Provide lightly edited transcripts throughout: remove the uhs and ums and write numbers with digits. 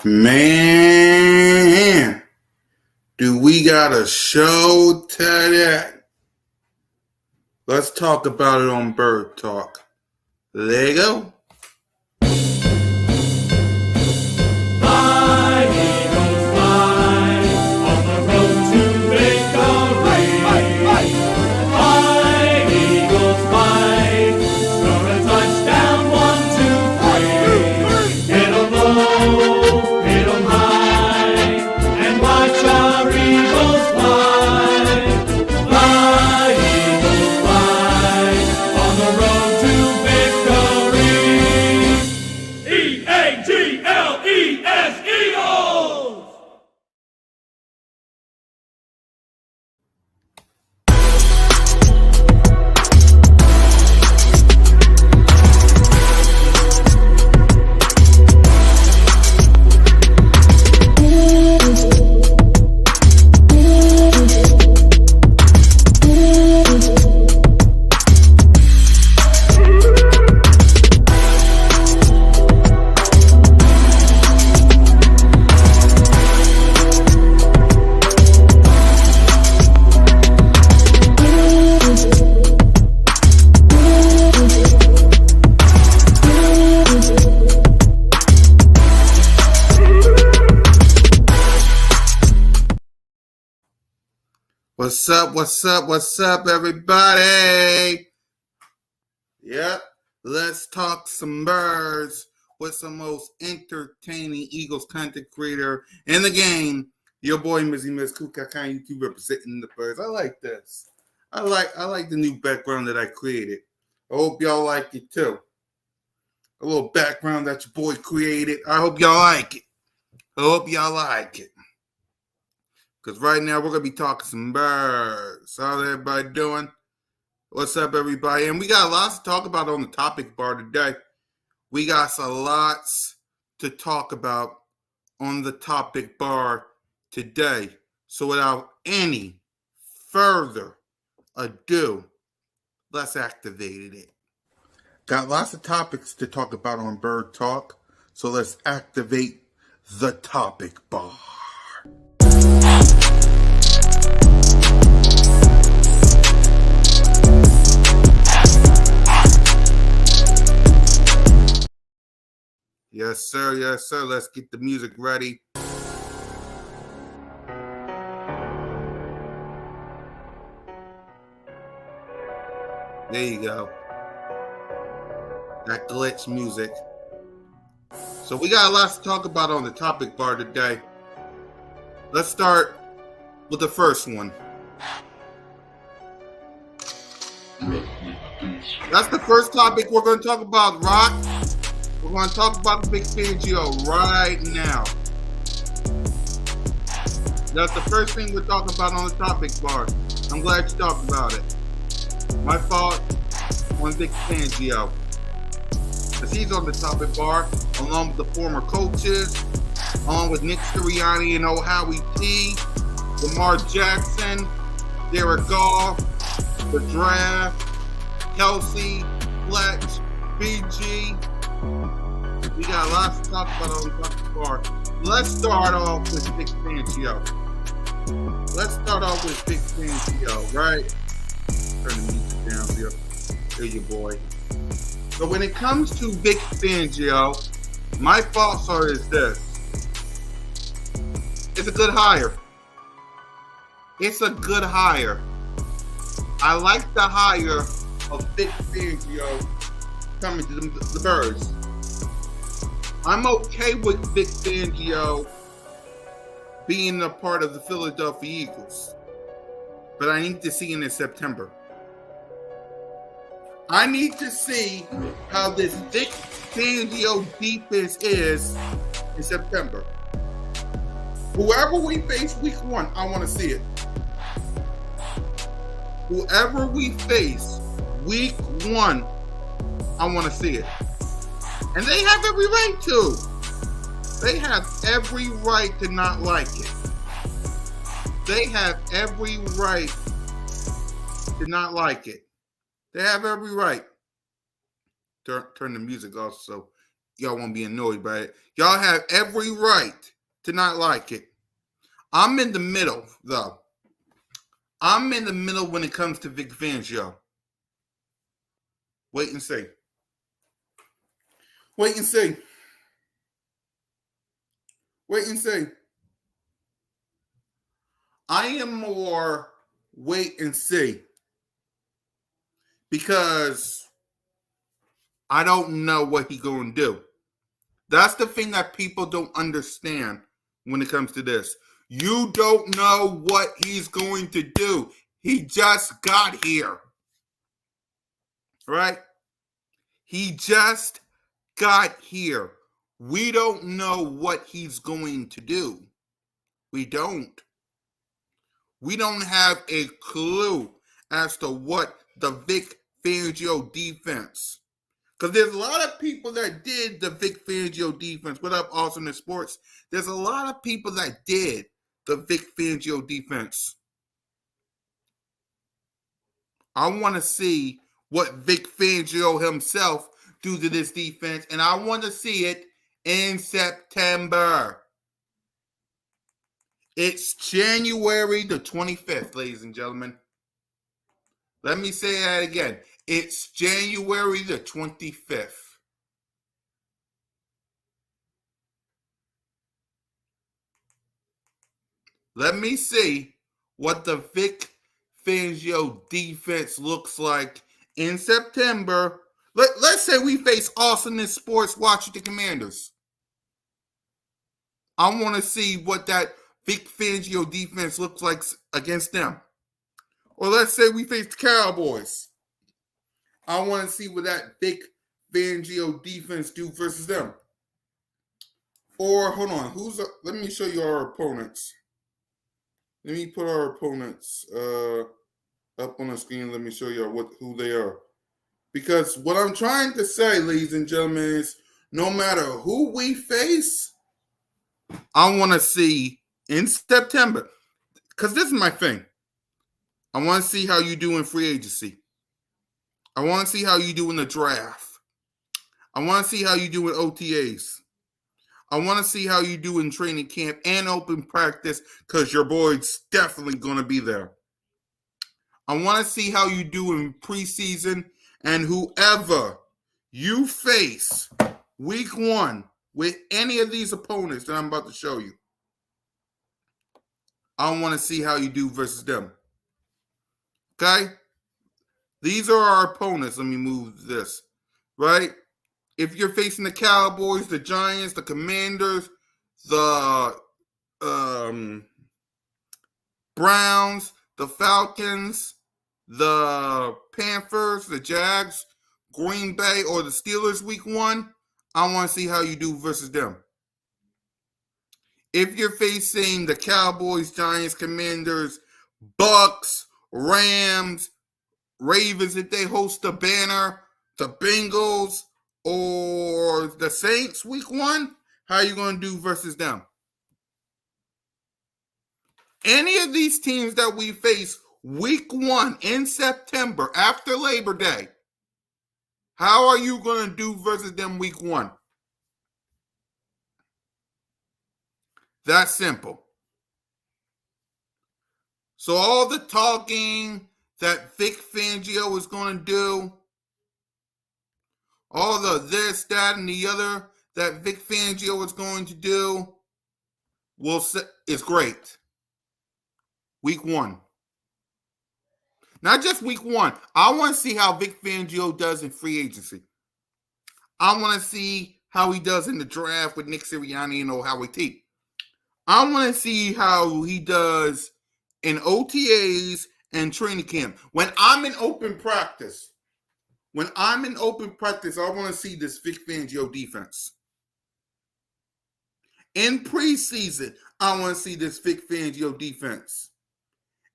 Man, do we got a show today? Let's talk about it on Bird Talk. There you go. What's up, everybody? Yep, let's talk some birds with some most entertaining Eagles content creator in the game. Your boy, Miss CoolCat, YouTube representing the birds. I like this. I like the new background that I created. I hope y'all like it too. A little background that your boy created. I hope y'all like it. Because right now we're going to be talking some birds. How's everybody doing? What's up, everybody? And we got lots to talk about on the topic bar today. We got some lots to talk about on the topic bar today. So without any further ado, let's activate it. Got lots of topics to talk about on Bird Talk. So let's activate the topic bar. Yes, sir. Let's get the music ready. There you go. That glitch music. So we got a lot to talk about on the topic bar today. Let's start with the first one. That's the first topic we're going to talk about, Rock. We're going to talk about the Big Fangio right now. That's the first thing we're talking about on the topic bar. I'm glad you talked about it. My fault on Big Fangio. Because he's on the topic bar, along with the former coaches, along with Nick Sirianni and Howie T, Lamar Jackson, Derek Goff, the draft, Kelsey, Fletch, BG. We got lots to talk about on the topic bar. Let's start off with Big Fangio. Right? Turn the music down here. There you boy. So when it comes to Big Fangio, my thoughts are this. It's a good hire. I like the hire of Big Fangio coming to the Birds. I'm okay with Big Fangio being a part of the Philadelphia Eagles. But I need to see it in September. I need to see how this Big Fangio defense is in September. Whoever we face week 1, I want to see it. Whoever we face week 1, I want to see it. And they have every right to. They have every right to not like it. They have every right to not like it. They have every right. Turn the music off so y'all won't be annoyed by it. Y'all have every right to not like it. I'm in the middle, though. I'm in the middle when it comes to Vic Fangio. Wait and see. Wait and see. Wait and see. I am more wait and see because I don't know what he's going to do. That's the thing that people don't understand when it comes to this. You don't know what he's going to do. He just got here. Right? He just got here. We don't know what he's going to do. We don't. We don't have a clue as to what the Vic Fangio defense. Because there's a lot of people that did the Vic Fangio defense. What up, Awesome in Sports? There's a lot of people that did the Vic Fangio defense. I want to see what Vic Fangio himself do to this defense, and I want to see it in September. It's January the 25th, ladies and gentlemen. Let me say that again. It's January the 25th. Let me see what the Vic Fangio defense looks like in September. Let's say we face Awesome in Sports Washington Commanders. I want to see what that Vic Fangio defense looks like against them. Or let's say we face the Cowboys. I want to see what that Vic Fangio defense do versus them. Or hold on, let me show you our opponents. Let me put our opponents up on the screen. Let me show you who they are. Because what I'm trying to say, ladies and gentlemen, is no matter who we face, I want to see in September. Because this is my thing. I want to see how you do in free agency. I want to see how you do in the draft. I want to see how you do in OTAs. I want to see how you do in training camp and open practice because your boy's definitely going to be there. I want to see how you do in preseason, and whoever you face week 1 with any of these opponents that I'm about to show you, I want to see how you do versus them. Okay? These are our opponents. Let me move this. Right? If you're facing the Cowboys, the Giants, the Commanders, the Browns, the Falcons, the Panthers, the Jags, Green Bay, or the Steelers week 1, I want to see how you do versus them. If you're facing the Cowboys, Giants, Commanders, Bucks, Rams, Ravens, if they host the banner, the Bengals, or the Saints week 1, how are you going to do versus them? Any of these teams that we face week 1 in September after Labor Day, how are you going to do versus them week 1? That's simple. So all the talking that Vic Fangio is going to do, all the this, that, and the other that Vic Fangio is going to do, is great. Week 1. Not just week 1. I want to see how Vic Fangio does in free agency. I want to see how he does in the draft with Nick Sirianni and Howie T. I want to see how he does in OTAs and training camp. When I'm in open practice, I want to see this Vic Fangio defense. In preseason, I want to see this Vic Fangio defense.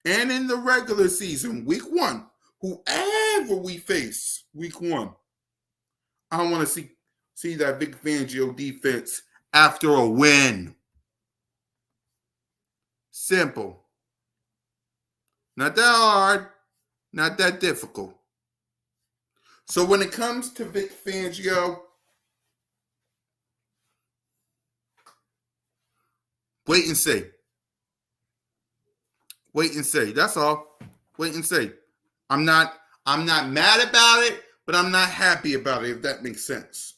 And in the regular season, week 1, whoever we face week 1, I want to see that Vic Fangio defense after a win. Simple. Not that hard, not that difficult. So when it comes to Vic Fangio, Wait and see. Wait and see. That's all. Wait and see. I'm not I'm not mad about it, but I'm not happy about it, if that makes sense.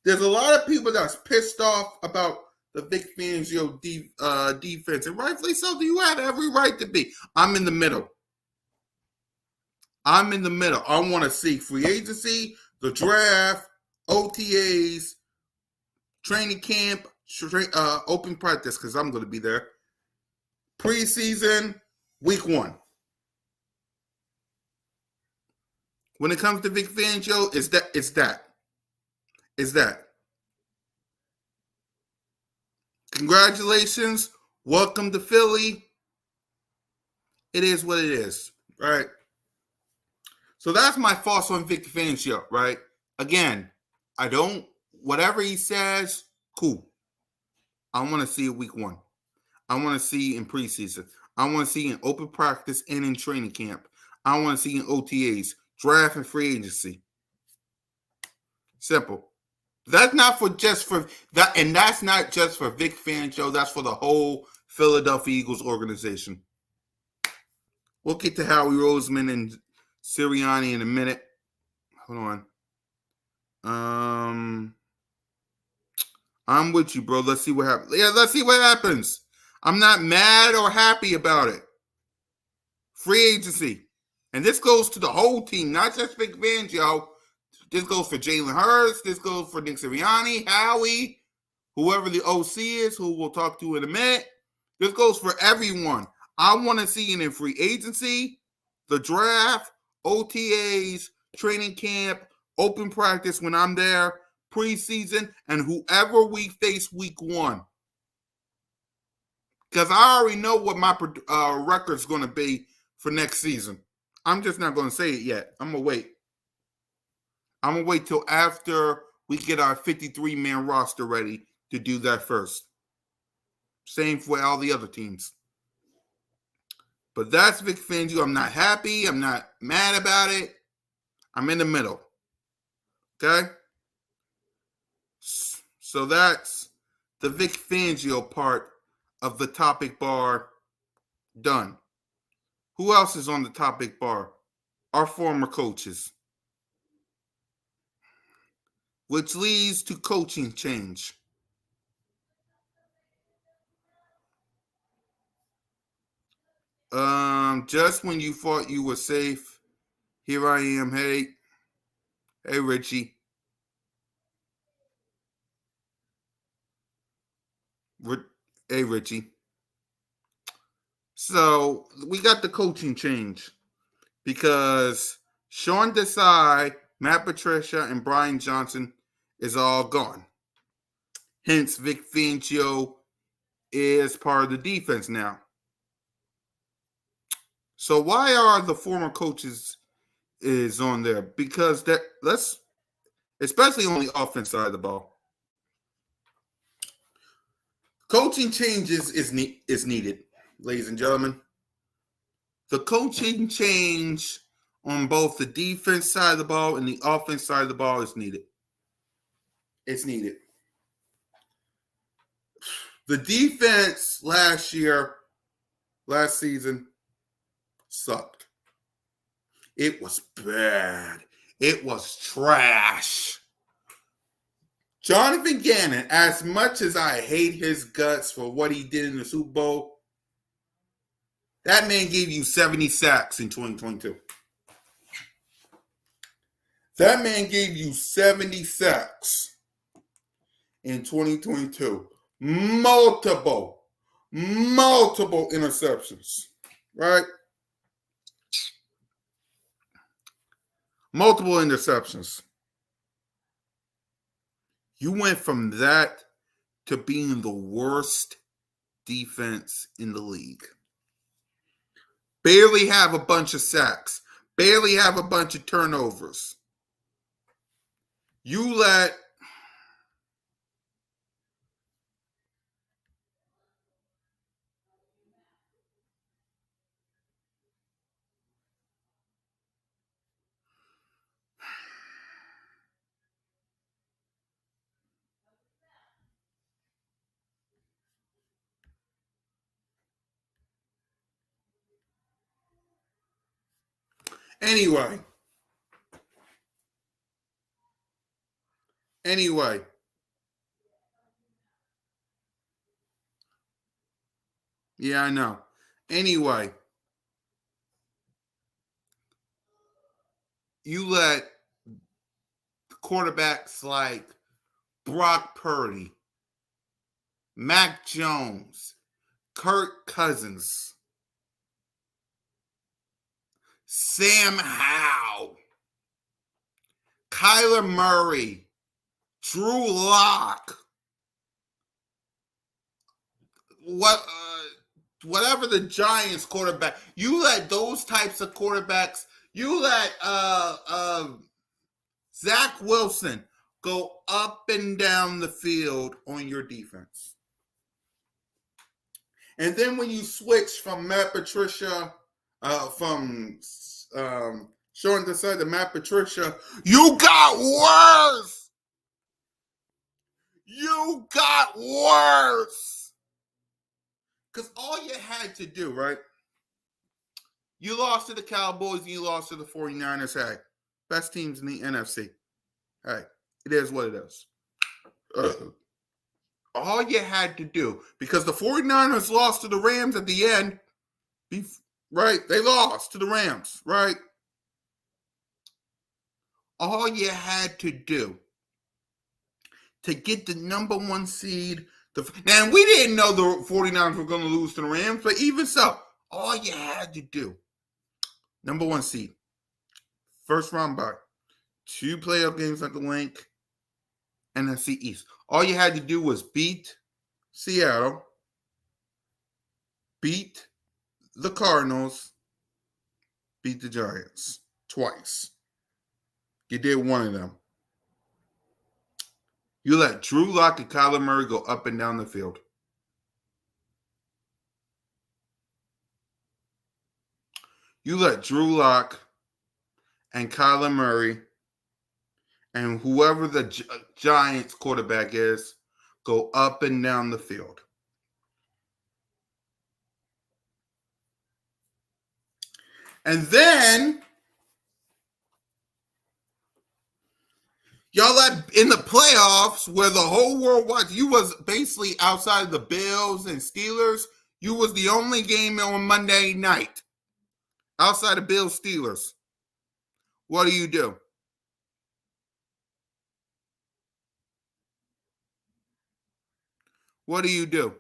There's a lot of people that's pissed off about the Vic Fangio defense, and rightfully so. You have every right to be. I'm in the middle. I'm in the middle. I want to see free agency, the draft, OTAs, training camp, open practice, because I'm going to be there. Preseason, week 1. When it comes to Vic Fangio, it's that. Congratulations. Welcome to Philly. It is what it is, right? So that's my thoughts on Vic Fangio, right? Again, whatever he says, cool. I want to see it week 1. I want to see in preseason. I want to see in open practice and in training camp. I want to see in OTAs, draft and free agency. Simple. That's not for that, and that's not just for Vic Fangio. That's for the whole Philadelphia Eagles organization. We'll get to Howie Roseman and Sirianni in a minute. Hold on. I'm with you, bro. Let's see what happens. Yeah, let's see what happens. I'm not mad or happy about it. Free agency. And this goes to the whole team, not just Vic Fangio. This goes for Jalen Hurts. This goes for Nick Sirianni, Howie, whoever the OC is, who we'll talk to in a minute. This goes for everyone. I want to see it in free agency, the draft, OTAs, training camp, open practice when I'm there, preseason, and whoever we face week 1. Because I already know what my record's going to be for next season. I'm just not going to say it yet. I'm going to wait. I'm going to wait till after we get our 53-man roster ready to do that first. Same for all the other teams. But that's Vic Fangio. I'm not happy. I'm not mad about it. I'm in the middle. Okay? So that's the Vic Fangio part of the topic bar done. Who else is on the topic bar? Our former coaches. Which leads to coaching change. Just when you thought you were safe, here I am. Hey, Richie. Hey, Richie. So we got the coaching change because Sean Desai, Matt Patricia, and Brian Johnson is all gone. Hence, Vic Fangio is part of the defense now. So why are the former coaches is on there? Because especially on the offense side of the ball. Coaching changes is needed, ladies and gentlemen. The coaching change on both the defense side of the ball and the offense side of the ball is needed. It's needed. The defense last season, sucked. It was bad. It was trash. Jonathan Gannon, as much as I hate his guts for what he did in the Super Bowl, that man gave you 70 sacks in 2022. That man gave you 70 sacks in 2022. Multiple interceptions, right? Multiple interceptions. You went from that to being the worst defense in the league. Barely have a bunch of sacks. Barely have a bunch of turnovers. You let Anyway. Yeah, I know. Anyway, you let quarterbacks like Brock Purdy, Mac Jones, Kirk Cousins, Sam Howell, Kyler Murray, Drew Lock, whatever the Giants quarterback, you let those types of quarterbacks, you let Zach Wilson go up and down the field on your defense. And then when you switch from Matt Patricia, from Sean Desai to Matt Patricia, you got worse. You got worse. Because all you had to do, right? You lost to the Cowboys and you lost to the 49ers. Hey, best teams in the NFC. Hey, it is what it is. All you had to do, because the 49ers lost to the Rams at the end, right? They lost to the Rams, right? All you had to do to get the number one seed, and we didn't know the 49ers were going to lose to the Rams, but even so, all you had to do, number one seed, first round bye, 2 playoff games at the Link, NFC East. All you had to do was beat Seattle, beat the Cardinals, beat the Giants twice. You did one of them. You let Drew Lock and Kyler Murray go up and down the field. You let Drew Lock and Kyler Murray and whoever the Giants quarterback is go up and down the field. And then y'all let in the playoffs where the whole world watched, you was basically outside of the Bills and Steelers. You was the only game on Monday night outside of Bills Steelers. What do? What do?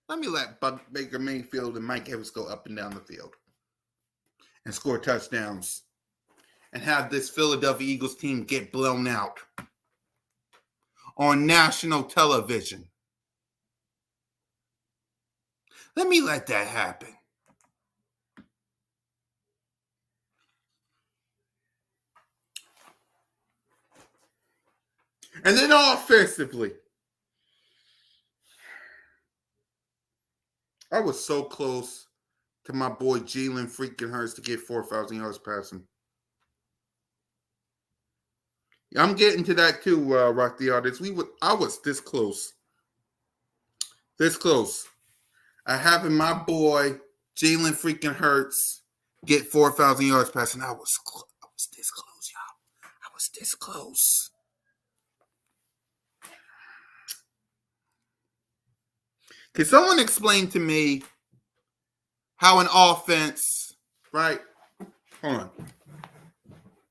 Let me let Baker Mayfield and Mike Evans go up and down the field and score touchdowns and have this Philadelphia Eagles team get blown out on national television. Let me let that happen. And then offensively, I was so close to my boy Jalen freaking Hurts to get 4,000 yards passing. I'm getting to that too, Rock the Audience. I was this close. This close. I having my boy Jalen freaking Hurts get 4,000 yards passing. I was this close, y'all. I was this close. Can someone explain to me how an offense, right? Hold on.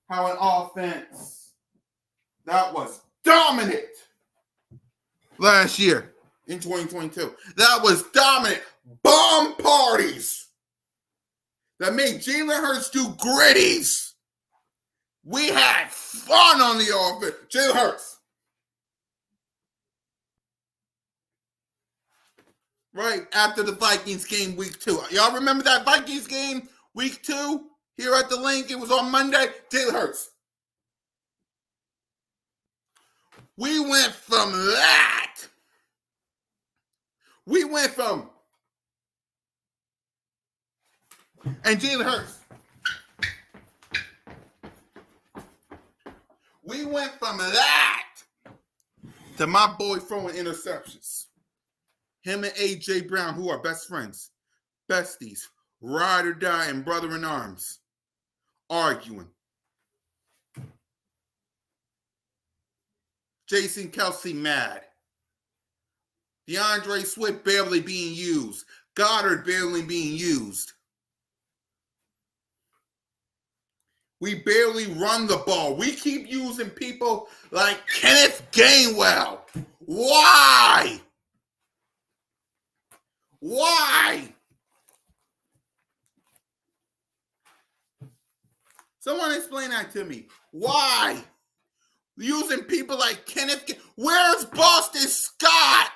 How an offense that was dominant last year in 2022. That was dominant. Bomb parties that made Jalen Hurts do gritties. We had fun on the offense. Jalen Hurts. Right after the Vikings game week 2. Y'all remember that Vikings game week 2 here at the Link? It was on Monday. Jalen Hurts. We went from that. And Jalen Hurts. We went from that to my boy throwing interceptions. Him and A.J. Brown, who are best friends, besties, ride or die and brother in arms, arguing. Jason Kelsey mad. DeAndre Swift barely being used. Goddard barely being used. We barely run the ball. We keep using people like Kenneth Gainwell. Why? Why? Someone explain that to me. Why? Using people like Kenneth. Where's Boston Scott?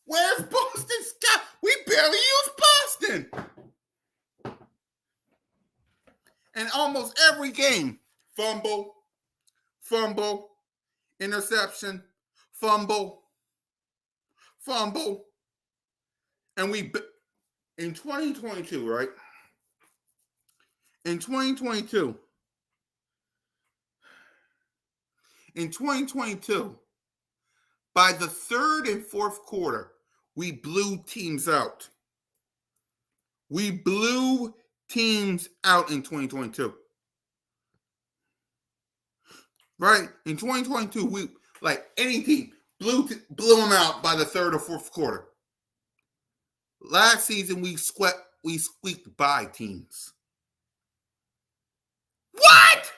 Where's Boston Scott? We barely use Boston. And almost every game, fumble, interception, fumble. And we, in 2022, right? In 2022, by the third and fourth quarter, we blew teams out. We blew teams out in 2022. Right? In 2022, we, like any team, blew them out by the third or fourth quarter. Last season, we squeaked by teams. What?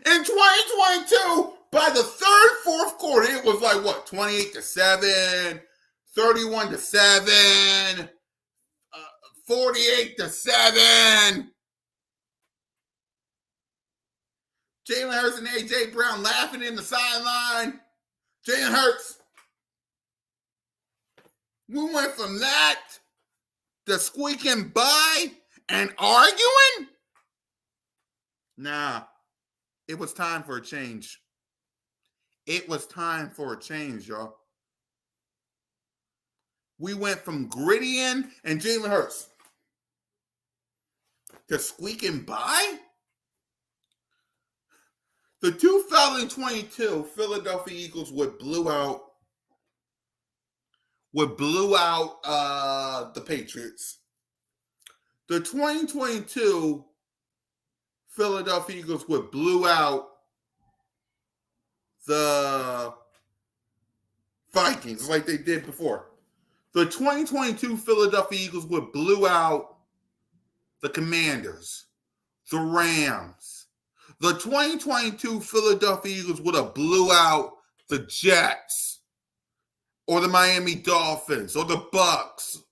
In 2022, by the third, fourth quarter, it was like what? 28-7, 31-7, 48-7. Jalen Hurts and A.J. Brown laughing in the sideline. Jalen Hurts. We went from that to squeaking by and arguing? Nah, it was time for a change. It was time for a change, y'all. We went from Grittian and Jalen Hurts to squeaking by? The 2022 Philadelphia Eagles blew out the Patriots. The 2022 Philadelphia Eagles blew out the Vikings like they did before. The 2022 Philadelphia Eagles blew out the Commanders, the Rams. The 2022 Philadelphia Eagles would have blew out the Jets or the Miami Dolphins or the Bucks.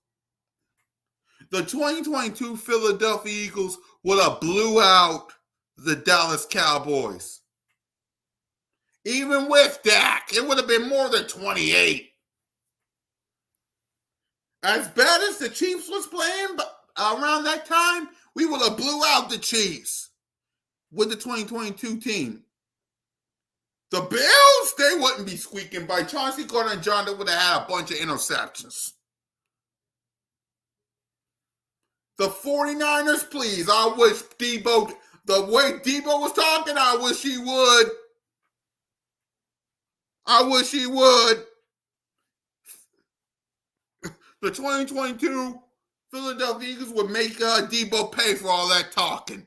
The 2022 Philadelphia Eagles would have blew out the Dallas Cowboys. Even with Dak, it would have been more than 28. As bad as the Chiefs was playing around that time, we would have blew out the Chiefs with the 2022 team. The Bills, they wouldn't be squeaking by. Chauncey Gardner-Johnson would have had a bunch of interceptions. The 49ers, please. I wish Debo, the way Debo was talking, I wish he would. The 2022 Philadelphia Eagles would make Debo pay for all that talking.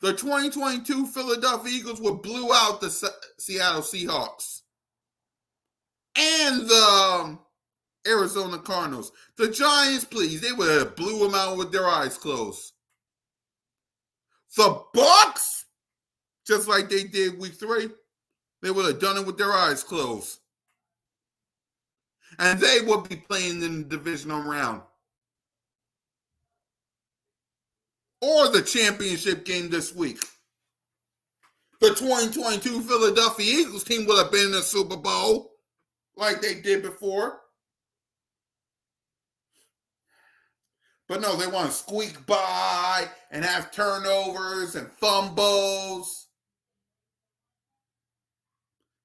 The 2022 Philadelphia Eagles blew out the Seattle Seahawks and the Arizona Cardinals. The Giants, please, they would have blew them out with their eyes closed. The Bucks, just like they did week 3, they would have done it with their eyes closed. And they would be playing in the divisional round. Or the championship game this week. The 2022 Philadelphia Eagles team would have been in the Super Bowl like they did before. But no, they want to squeak by and have turnovers and fumbles.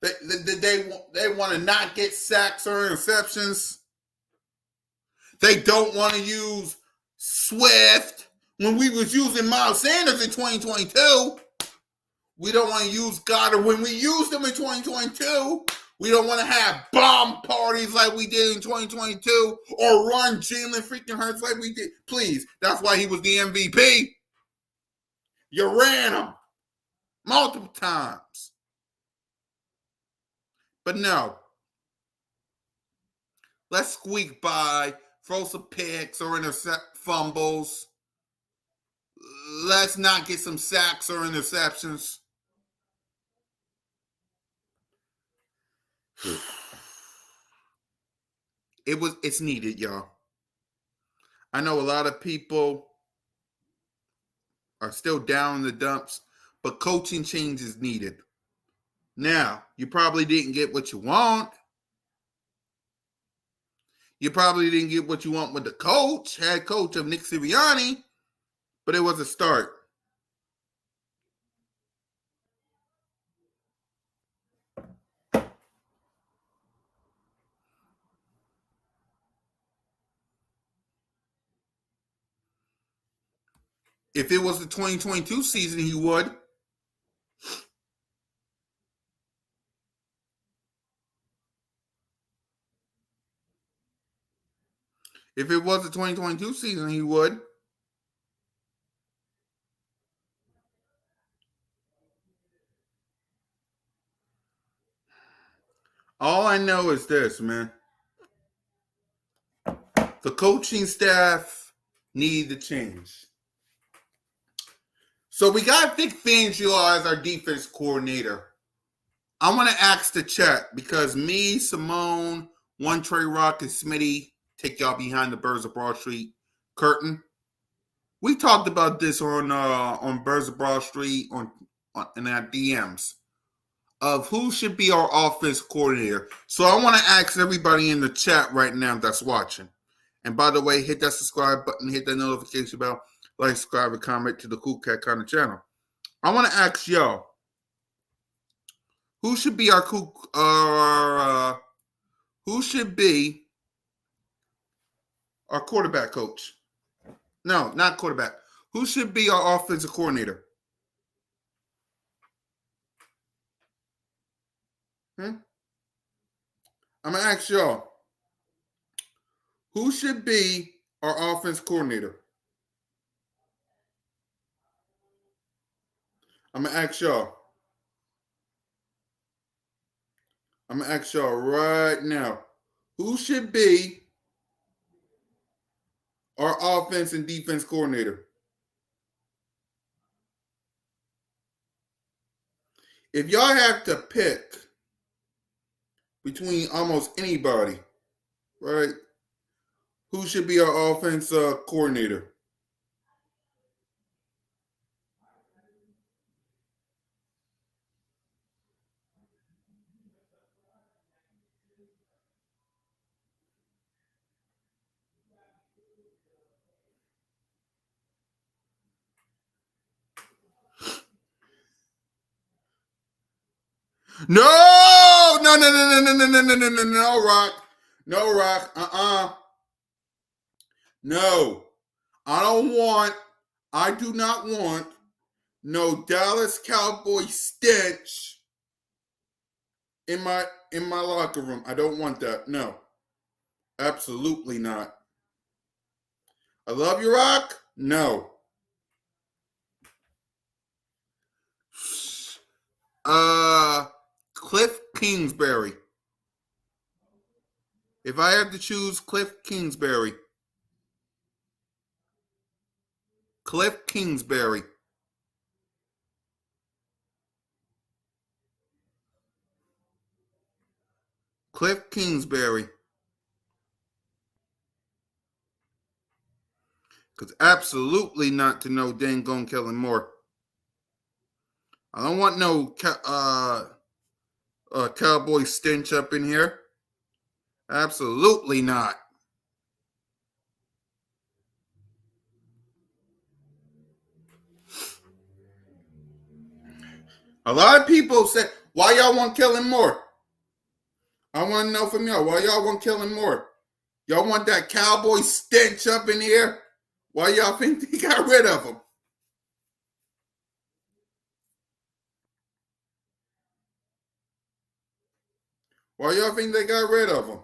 They want to not get sacks or interceptions. They don't want to use Swift when we was using Miles Sanders in 2022. We don't want to use God. When we use them in 2022, we don't want to have bomb parties like we did in 2022 or run Jalen freaking Hurts like we did. Please, that's why he was the MVP. You ran him multiple times. But no. Let's squeak by, throw some picks or intercept fumbles. Let's not get some sacks or interceptions. It's needed, y'all. I know a lot of people are still down in the dumps, but coaching change is needed. Now, you probably didn't get what you want. You probably didn't get what you want with the coach, head coach of Nick Sirianni, but it was a start. If it was the 2022 season, he would. If it was the 2022 season, he would. All I know is this, man. The coaching staff need to change. So we got Vic Fangio as our defense coordinator. I want to ask the chat because me, Simone, One Trey Rock, and Smitty take y'all behind the Birds of Broad Street curtain. We talked about this on Birds of Broad Street in our DMs of who should be our offense coordinator. So I want to ask everybody in the chat right now that's watching. And by the way, hit that subscribe button, hit that notification bell, like, subscribe, and comment to the CoolCat kind of channel. I want to ask y'all, who should be our quarterback coach? No, not quarterback. Who should be our offensive coordinator? I'm going to ask y'all, who should be our offense coordinator? I'm going to ask y'all. I'm going to ask y'all right now. Who should be our offense and defense coordinator? If y'all have to pick between almost anybody, right, who should be our offense coordinator? No, no, no, no, no, no, no, no, no, no, no, Rock. No, Rock. No. I do not want no Dallas Cowboy stench in my locker room. I don't want that. No. Absolutely not. I love you, Rock. No. Cliff Kingsbury. If I have to choose Cliff Kingsbury. Cliff Kingsbury. Cliff Kingsbury. Because absolutely not to no dang gone Kellen Moore. I don't want no cowboy stench up in here. Absolutely not. A lot of people say, why y'all want Kellen Moore? I want to know from y'all, why y'all want Kellen Moore? Y'all want that cowboy stench up in here? Why y'all think they got rid of him? Why y'all think they got rid of him?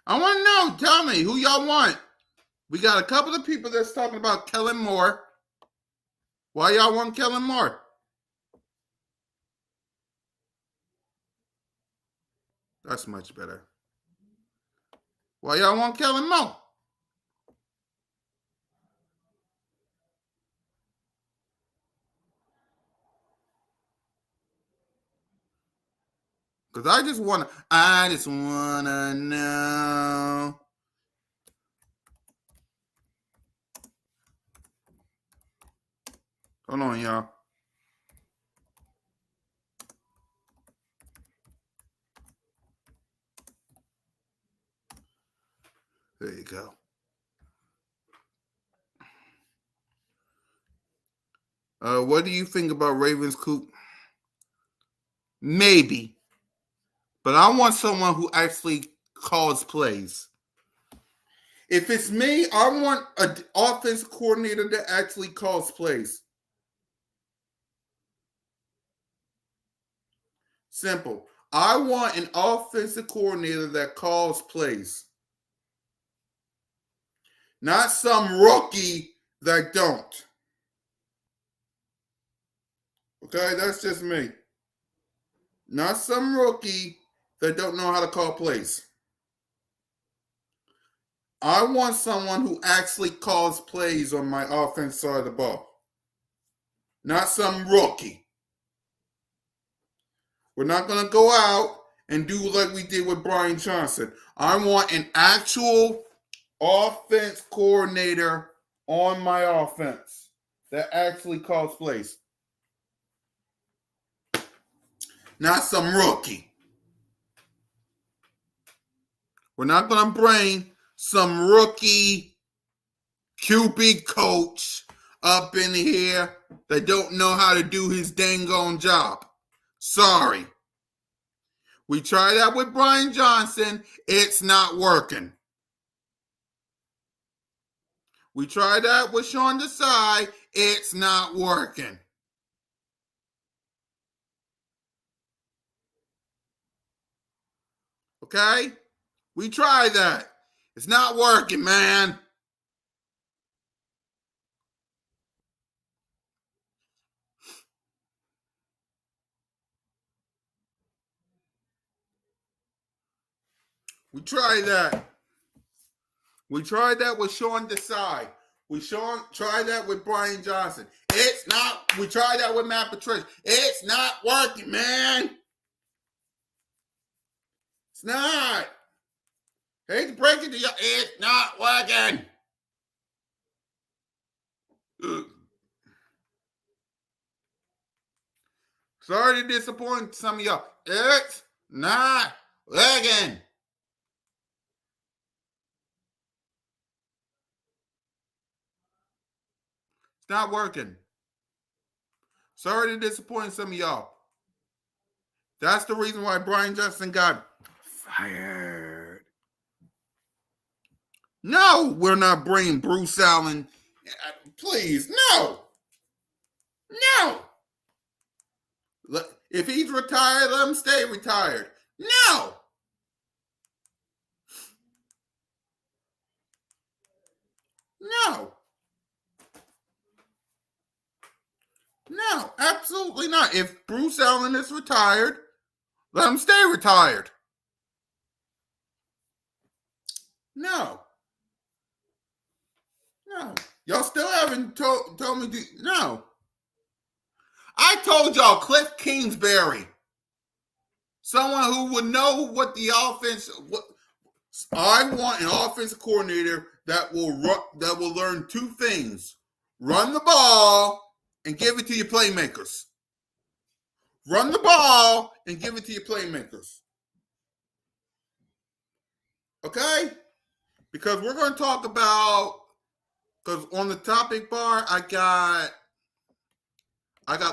I want to know. Tell me who y'all want. We got a couple of people that's talking about Kellen Moore. Why y'all want Kellen Moore? That's much better. Why y'all want Kellen Moore? Because I just want to know. Hold on, y'all. There you go. What do you think about Ravens Coop? Maybe. But I want someone who actually calls plays. If it's me, I want an offense coordinator that actually calls plays. Simple. I want an offensive coordinator that calls plays. Not some rookie that don't. Okay, that's just me. Not some rookie that don't know how to call plays. I want someone who actually calls plays on my offense side of the ball. Not some rookie. We're not going to go out and do like we did with Brian Johnson. I want an actual offense coordinator on my offense that actually calls plays. Not some rookie. We're not going to bring some rookie QB coach up in here that don't know how to do his dang on job. Sorry. We tried that with Brian Johnson. It's not working. We tried that with Sean Desai. It's not working. Okay? We tried that. It's not working, man. We tried that. We tried that with Sean Desai. We tried that with Brian Johnson. It's not. We tried that with Matt Patricia. It's not working, man. It's not. Hate to break it to you. It's not working. Sorry to disappoint some of y'all. It's not working. It's not working. Sorry to disappoint some of y'all. That's the reason why Brian Johnson got fired. No, we're not bringing Bruce Allen. Please, no. No. If he's retired, let him stay retired. No. No. No, absolutely not. If Bruce Allen is retired, let him stay retired. No. No. Y'all still haven't told me. No. I told y'all Cliff Kingsbury, someone who would know what the offense. I want an offensive coordinator that will learn two things: run the ball and give it to your playmakers. Run the ball and give it to your playmakers. Okay? Because we're going to talk about, because on the topic bar, I got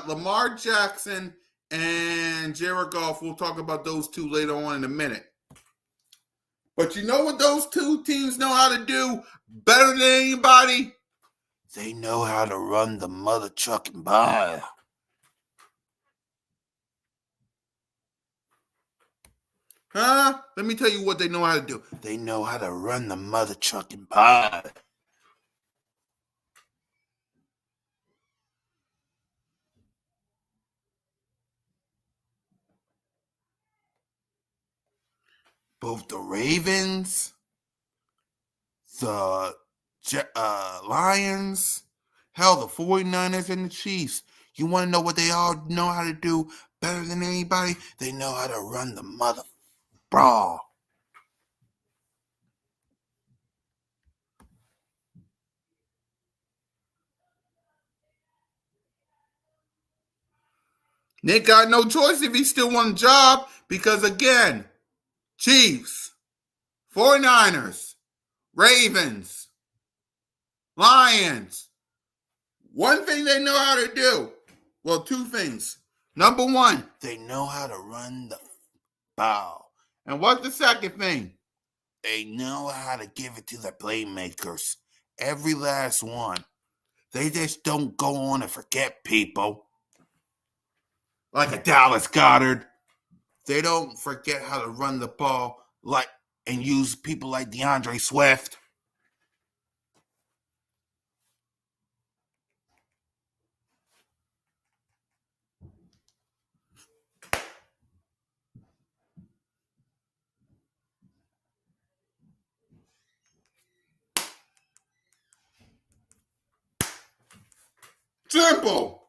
Lamar Jackson and Jared Goff. We'll talk about those two later on in a minute. But you know what those two teams know how to do better than anybody? They know how to run the mother trucking ball. Huh? Let me tell you what they know how to do. They know how to run the mother trucking ball. Both the Ravens, the Lions, hell, the 49ers and the Chiefs. You want to know what they all know how to do better than anybody? They know how to run the mother brawl. Nick got no choice if he still wants a job because, again, Chiefs, 49ers, Ravens, Lions. One thing they know how to do. Well, two things. Number one, they know how to run the ball. And what's the second thing? They know how to give it to the playmakers. Every last one. They just don't go on and forget people. Like a Dallas Goddard. They don't forget how to run the ball and use people like DeAndre Swift. Simple.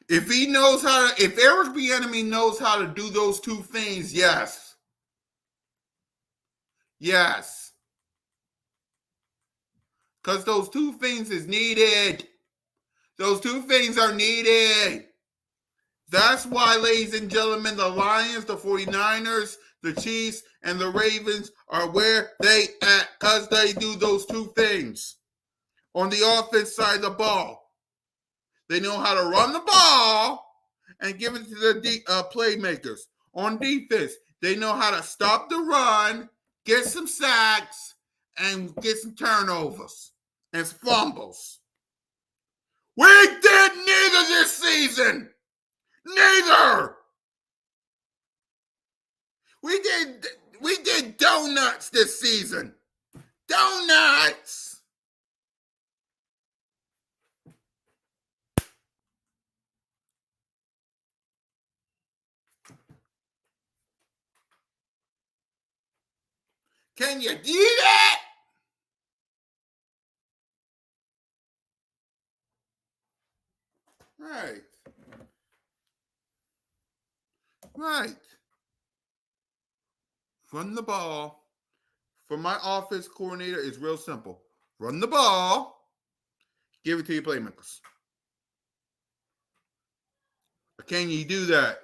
If Eric Bieniemy knows how to do those two things, yes. Yes. Because those two things is needed. Those two things are needed. That's why, ladies and gentlemen, the Lions, the 49ers, the Chiefs, and the Ravens are where they at because they do those two things. On the offense side of the ball, they know how to run the ball and give it to the playmakers. On defense, they know how to stop the run, get some sacks, and get some turnovers and some fumbles. We did neither this season. Neither. We did donuts this season. Donuts. Can you do that? Right. Right. Run the ball. For my offense coordinator, it's real simple. Run the ball. Give it to your playmakers. Can you do that?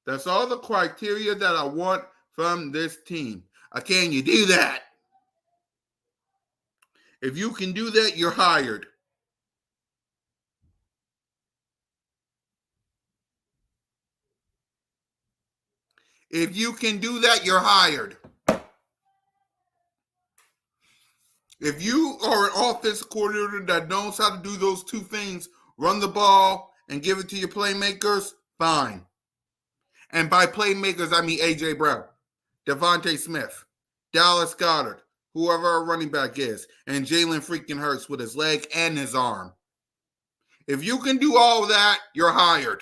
That's all the criteria that I want from this team. Can you do that? If you can do that, you're hired. If you can do that, you're hired. If you are an offense coordinator that knows how to do those two things, run the ball and give it to your playmakers, fine. And by playmakers, I mean A.J. Brown, Devontae Smith, Dallas Goddard, whoever our running back is, and Jalen freaking Hurts with his leg and his arm. If you can do all of that, you're hired.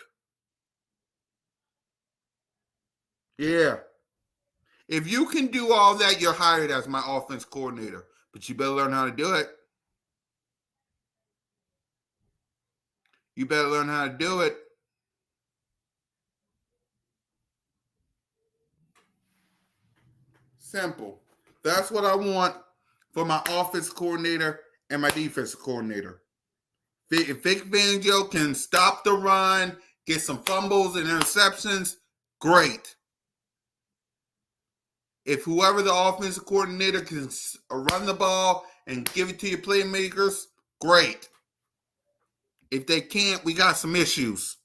Yeah. If you can do all that, you're hired as my offense coordinator. But you better learn how to do it. You better learn how to do it. Simple. That's what I want for my offense coordinator and my defensive coordinator. If Vic Fangio can stop the run, get some fumbles and interceptions, great. If whoever the offensive coordinator can run the ball and give it to your playmakers, great. If they can't, we got some issues.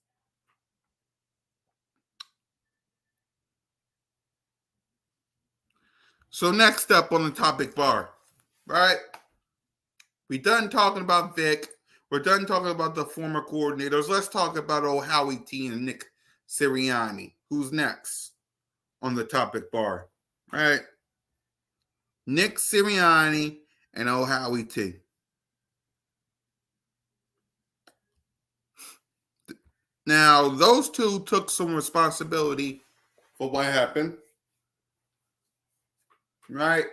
So next up on the topic bar, right? We done talking about Vic. We're done talking about the former coordinators. Let's talk about old Howie T and Nick Sirianni. Who's next on the topic bar? All right. Nick Sirianni and old Howie T. Now, those two took some responsibility for what happened. Right?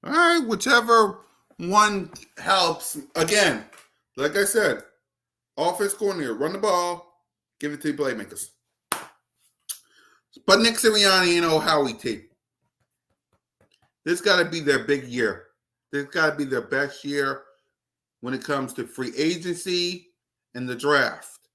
All right, whichever one helps. Again, like I said, offense coordinator, run the ball, give it to the playmakers. But Nick Sirianni and old Howie T. This got to be their big year. This got to be their best year when it comes to free agency and the draft.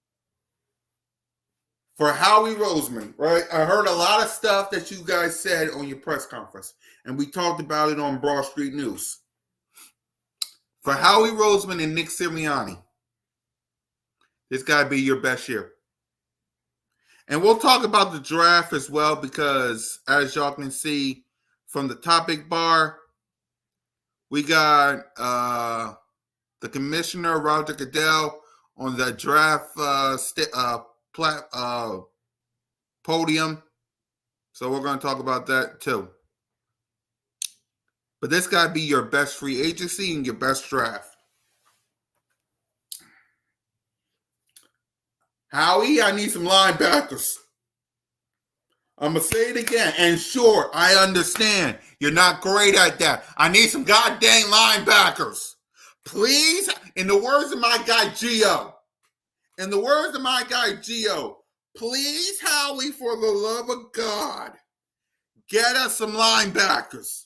For Howie Roseman, right? I heard a lot of stuff that you guys said on your press conference, and we talked about it on Broad Street News. For Howie Roseman and Nick Sirianni, this got to be your best year. And we'll talk about the draft as well because, as y'all can see from the topic bar, we got the commissioner, Roger Goodell, on the draft podium. So we're going to talk about that too. But this got to be your best free agency and your best draft. Howie, I need some linebackers. I'm going to say it again. And sure, I understand. You're not great at that. I need some goddamn linebackers. Please, in the words of my guy Gio, please, Howie, for the love of God, get us some linebackers.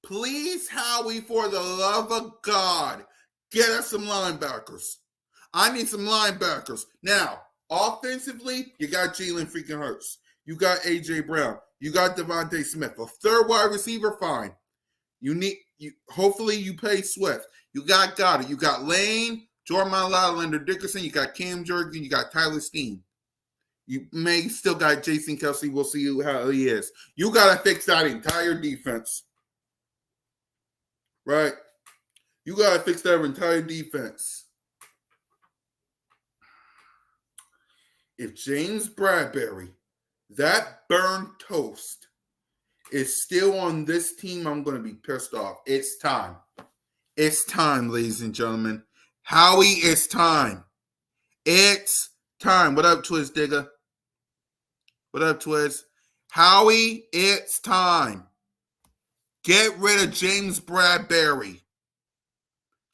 Please, Howie, for the love of God, get us some linebackers. I need some linebackers. Now, offensively, you got Jalen freaking Hurts. You got A.J. Brown. You got Devontae Smith. A third wide receiver, fine. Hopefully you pay Swift. You got Goddard. You got Lane, Jordan Mailata, Leonard Dickerson. You got Cam Jordan. You got Tyler Steen. You may still got Jason Kelsey. We'll see how he is. You got to fix that entire defense. Right? You got to fix that entire defense. If James Bradbury, that burned toast, is still on this team, I'm going to be pissed off. It's time. It's time, ladies and gentlemen. Howie, it's time. It's time. What up, Twiz Digger? What up, Twiz? Howie, it's time. Get rid of James Bradbury.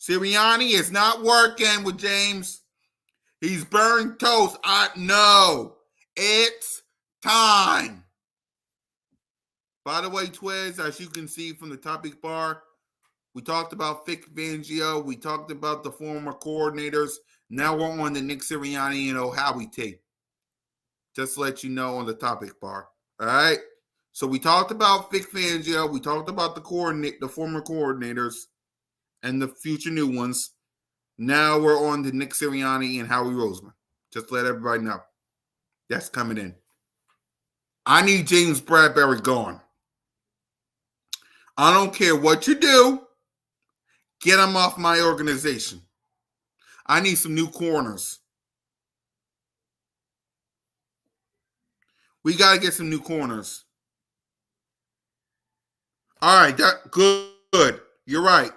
Sirianni is not working with James. He's burned toast. I know. It's time. By the way, Twiz, as you can see from the topic bar, we talked about Vic Fangio. We talked about the former coordinators. Now we're on the Nick Sirianni and Howie T. Just to let you know on the topic bar. All right? So we talked about Vic Fangio. We talked about the former coordinators and the future new ones. Now we're on to Nick Sirianni and Howie Roseman. Just to let everybody know. That's coming in. I need James Bradbury gone. I don't care what you do. Get him off my organization. I need some new corners. We got to get some new corners. All right, good. You're right.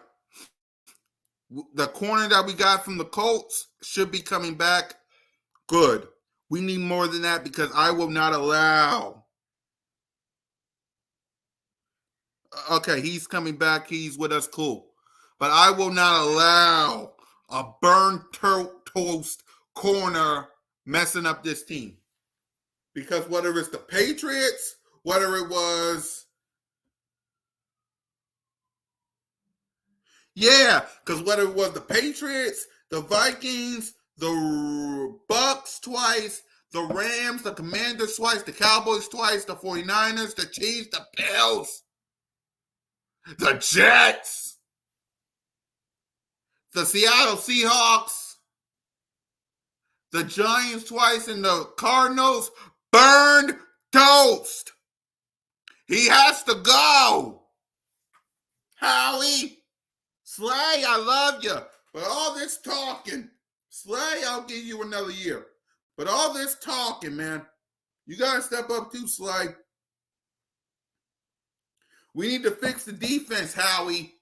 The corner that we got from the Colts should be coming back. Good. We need more than that because I will not allow. Okay, he's coming back. He's with us. Cool. But I will not allow a burned toast corner messing up this team. Because whether it's the Patriots, whether it was... Yeah, because whether it was the Patriots, the Vikings, the Bucks twice, The Rams, the Commanders twice, the Cowboys twice, the 49ers, the Chiefs, the Bills, the Jets, the Seattle Seahawks, the Giants twice, and the Cardinals burned toast. He has to go. Howie, Slay, I love you. But all this talking, Slay, I'll give you another year. But all this talking, man, you got to step up too, Slay. We need to fix the defense, Howie.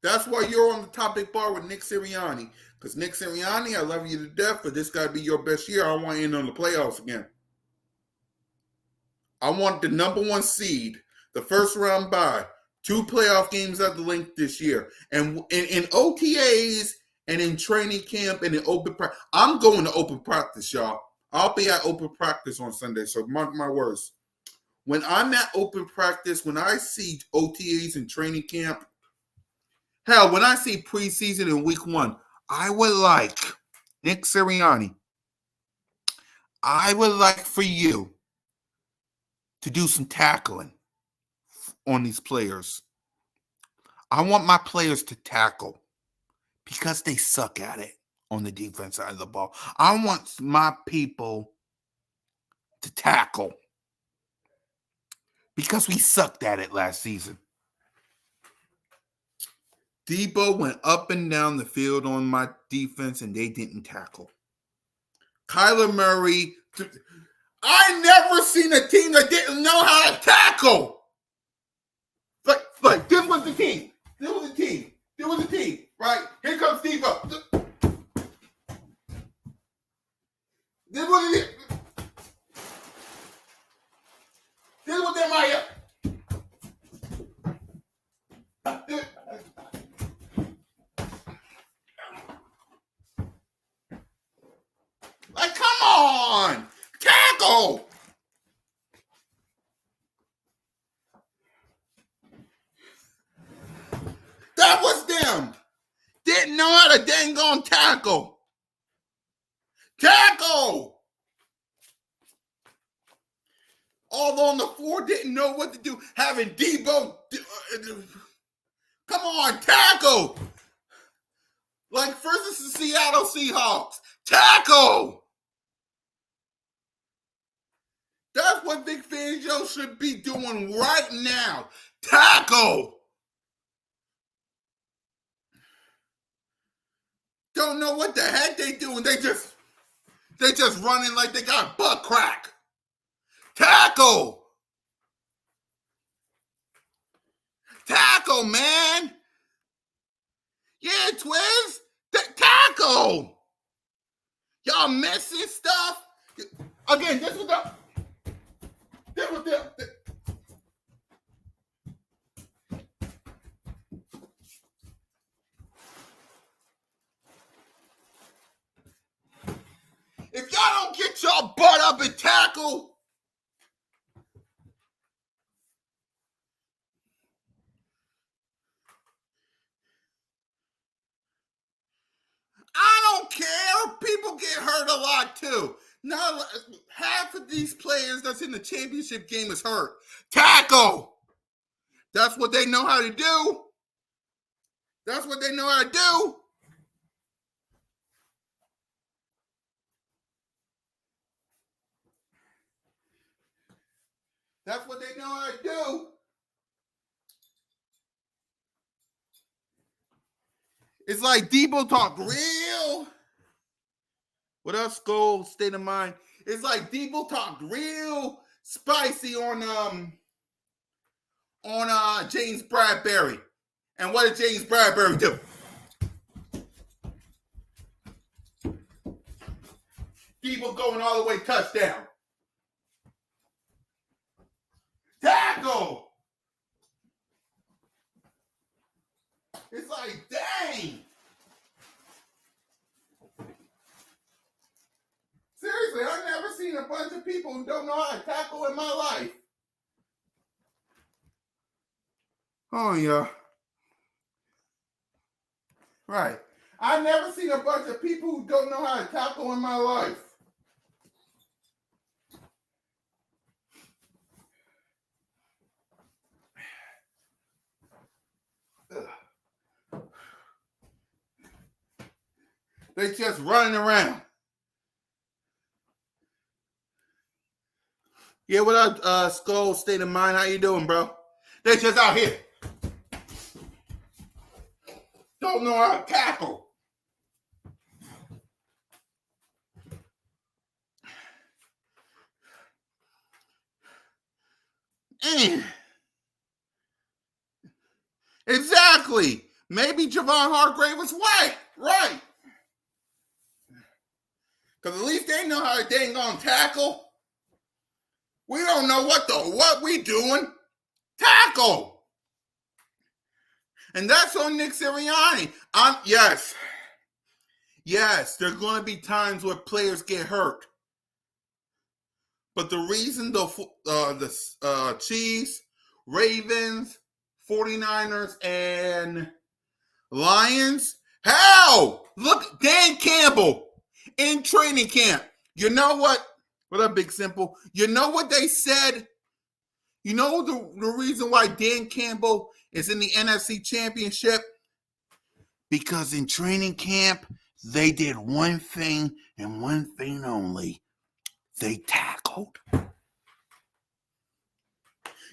That's why you're on the topic bar with Nick Sirianni. Because Nick Sirianni, I love you to death, but this got to be your best year. I want you in on the playoffs again. I want the number one seed, the first round bye, 2 playoff games at the length this year. And in OTAs and in training camp and in open practice. I'm going to open practice, y'all. I'll be at open practice on Sunday, so mark my words. When I'm at open practice, when I see OTAs and training camp, hell, when I see preseason in week 1, I would like, Nick Sirianni, I would like for you to do some tackling on these players. I want my players to tackle because they suck at it on the defense side of the ball. I want my people to tackle because we sucked at it last season. Debo went up and down the field on my defense, and they didn't tackle. Kyler Murray, I never seen a team that didn't know how to tackle. Like this was the team. This was the team. This was the team. Right? Here comes Debo. This was it. This was their Maya. Like, come on! Tackle! That was them. Didn't know how to dang on tackle. Tackle! Although on the floor didn't know what to do. Having Debo. Come on, tackle! Like versus the Seattle Seahawks. Tackle! That's what Vic Fangio should be doing right now. Tackle! Don't know what the heck they doing. They just running like they got butt crack. Tackle! Tackle, man! Yeah, Twiz! Tackle! Y'all messing stuff? Again, this was the... If y'all don't get y'all butt up and tackle, I don't care. People get hurt a lot too. Now, half of these players that's in the championship game is hurt. Tackle. That's what they know how to do. That's what they know how to do. That's what they know how to do. It's like Debo talk real. What else, Gold State of Mind? It's like Debo talk real spicy on James Bradbury. And what did James Bradbury do? Debo going all the way touchdown. Tackle! It's like, dang! Seriously, I've never seen a bunch of people who don't know how to tackle in my life. Oh, yeah. Right. I've never seen a bunch of people who don't know how to tackle in my life. They just running around. Yeah, what up, Skull State of Mind? How you doing, bro? They just out here. Don't know how to tackle. Exactly. Maybe Javon Hargrave was right. Because at least they know how they ain't gonna tackle. We don't know what we doing. Tackle. And that's on Nick Sirianni. Yes, there's going to be times where players get hurt. But the reason the Chiefs, Ravens, 49ers, and Lions, how? Look, Dan Campbell in training camp. You know what? What up, Big Simple? You know what they said? You know the reason why Dan Campbell is in the NFC Championship? Because in training camp, they did one thing and one thing only. They tackled.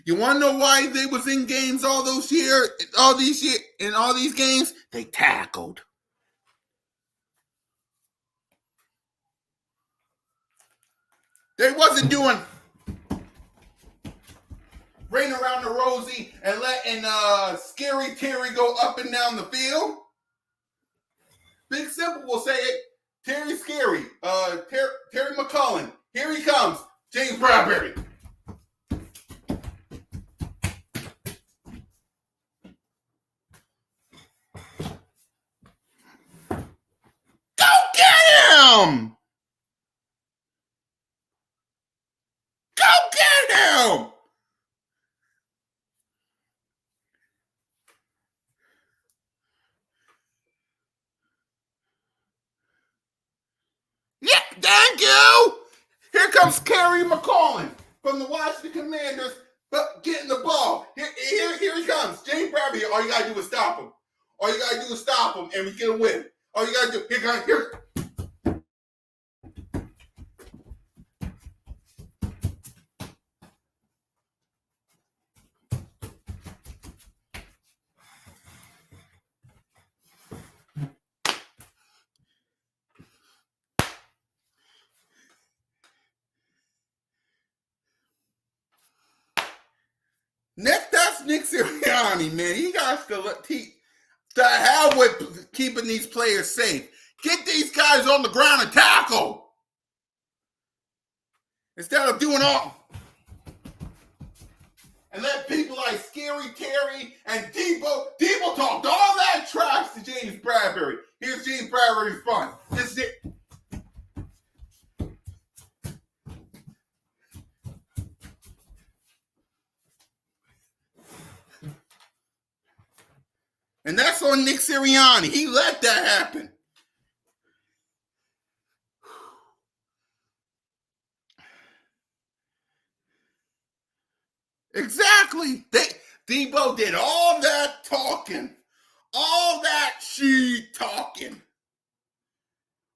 You want to know why they was in games all these games? They tackled. They wasn't doing running around the Rosie and letting Scary Terry go up and down the field. Big Simple will say it. Terry Scary, Terry McCullen. Here he comes. James Bradbury. Go get him! Go get him! Yeah, thank you. Here comes Kerry McCollin from the Washington Commanders, but getting the ball. Here he comes. James Bradbury. All you gotta do is stop him. And we get a win. All you gotta do. Here. That's Nick Sirianni, man. He got to hell with keeping these players safe. Get these guys on the ground and tackle. Instead of doing all. And let people like Scary Terry and Debo talked all that trash to James Bradbury. Here's James Bradbury's fun. This is it. And that's on Nick Sirianni. He let that happen. Exactly. Debo did all that talking. All that shit talking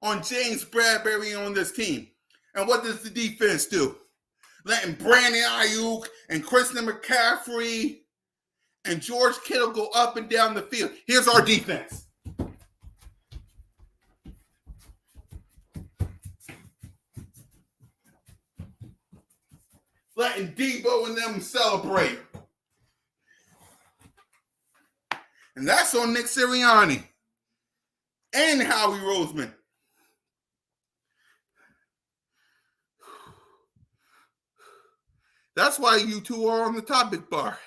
on James Bradbury on this team. And what does the defense do? Letting Brandon Ayuk and Christian McCaffrey and George Kittle go up and down the field. Here's our defense. Letting Debo and them celebrate. And that's on Nick Sirianni and Howie Roseman. That's why you two are on the topic bar.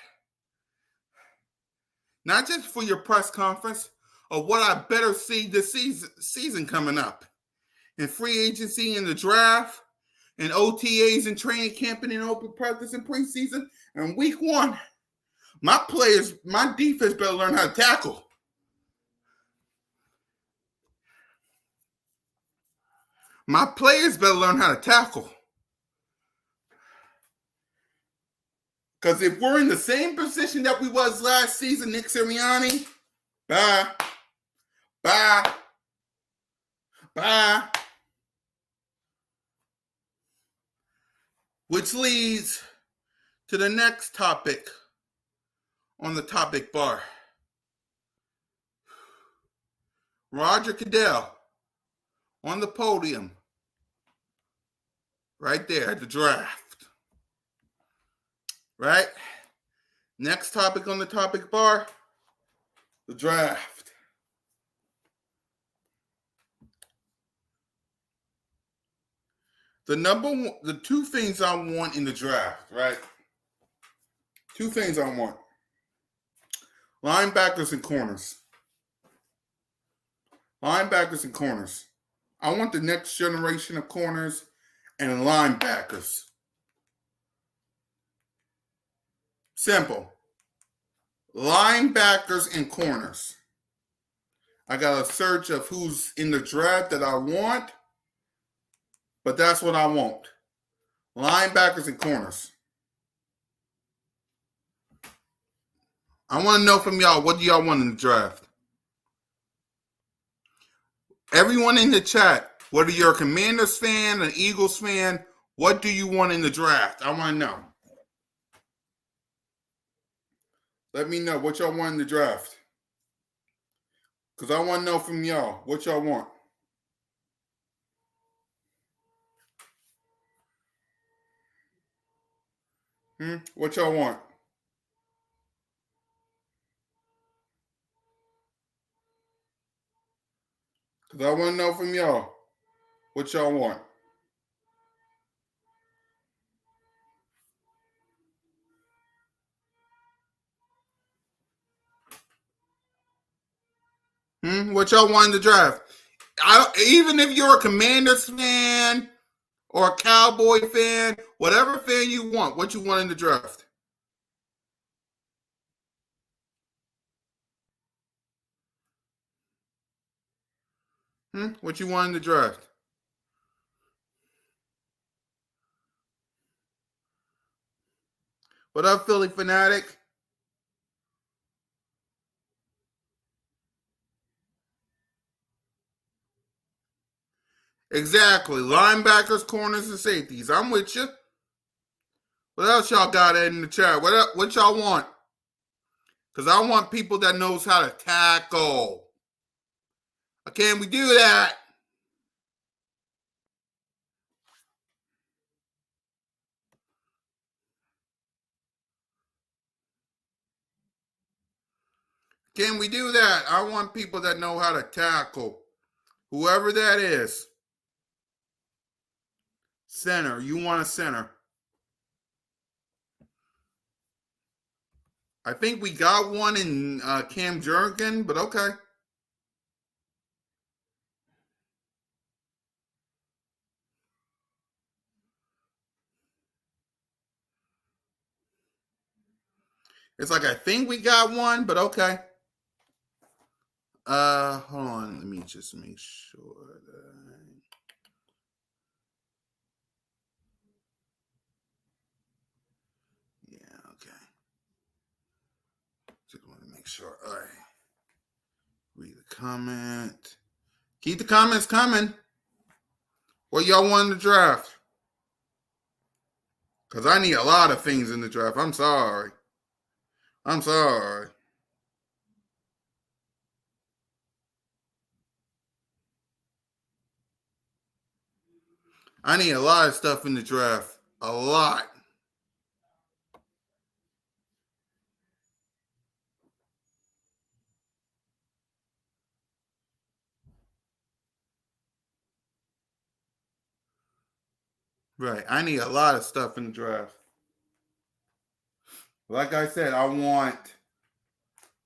Not just for your press conference or what I better see this season coming up. In free agency, in the draft, in OTAs and training camp and in open practice and preseason. And week 1, my defense better learn how to tackle. My players better learn how to tackle. Because if we're in the same position that we was last season, Nick Sirianni, bye, bye, bye. Which leads to the next topic on the topic bar. Roger Goodell on the podium, right there at the draft. Right? Next topic on the topic bar, the draft. The two things I want in the draft, right? Two things I want. Linebackers and corners. Linebackers and corners. I want the next generation of corners and linebackers. Simple. Linebackers and corners. I got a search of who's in the draft that I want, but that's what I want. Linebackers and corners. I want to know from y'all, what do y'all want in the draft? Everyone in the chat, whether you're a Commanders fan, an Eagles fan, what do you want in the draft? I want to know. Let me know what y'all want in the draft. Because I want to know from y'all what y'all want. What y'all want? Because I want to know from y'all what y'all want. What y'all want in the draft? Even if you're a Commanders fan or a Cowboy fan, whatever fan you want, what you want in the draft? What you want in the draft? What up, Philly Fanatic? Exactly. Linebackers, corners, and safeties. I'm with you. What else y'all got in the chat? What y'all want? Because I want people that knows how to tackle. Can we do that? Can we do that? I want people that know how to tackle. Whoever that is. Center. You want a center. I think we got one in Cam Jurgen, but okay. It's like I think we got one, but okay. Hold on. Let me just make sure that... Yeah, okay. Just want to make sure. All right. Read the comment. Keep the comments coming. What y'all want in the draft? Because I need a lot of things in the draft. I'm sorry. I need a lot of stuff in the draft. A lot. Right. I need a lot of stuff in the draft. Like I said, I want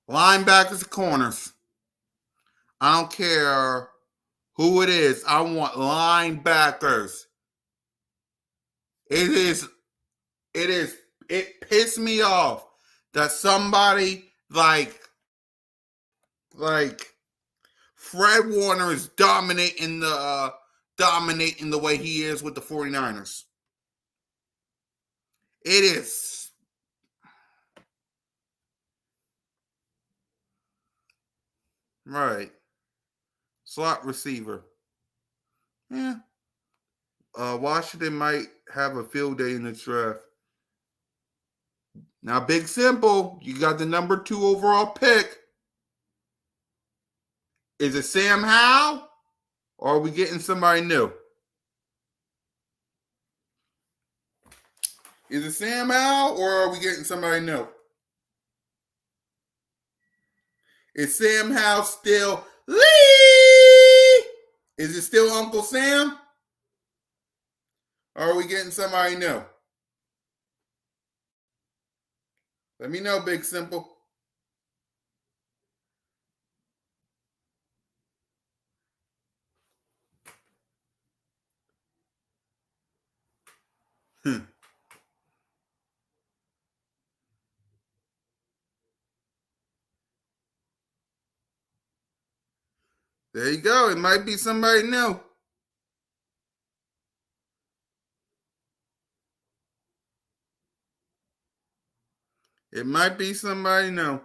linebackers and corners. I don't care who it is. I want linebackers. It pissed me off that somebody like Fred Warner is dominating dominating the way he is with the 49ers. It is. Right. Slot receiver. Yeah. Washington might have a field day in the draft. Now, big simple. You got the number 2 overall pick. Is it Sam Howell? Or are we getting somebody new? Is it Sam Howell or are we getting somebody new? Is Sam Howell still Lee? Is it still Uncle Sam? Or are we getting somebody new? Let me know, Big Simple. There you go. It might be somebody new. It might be somebody new.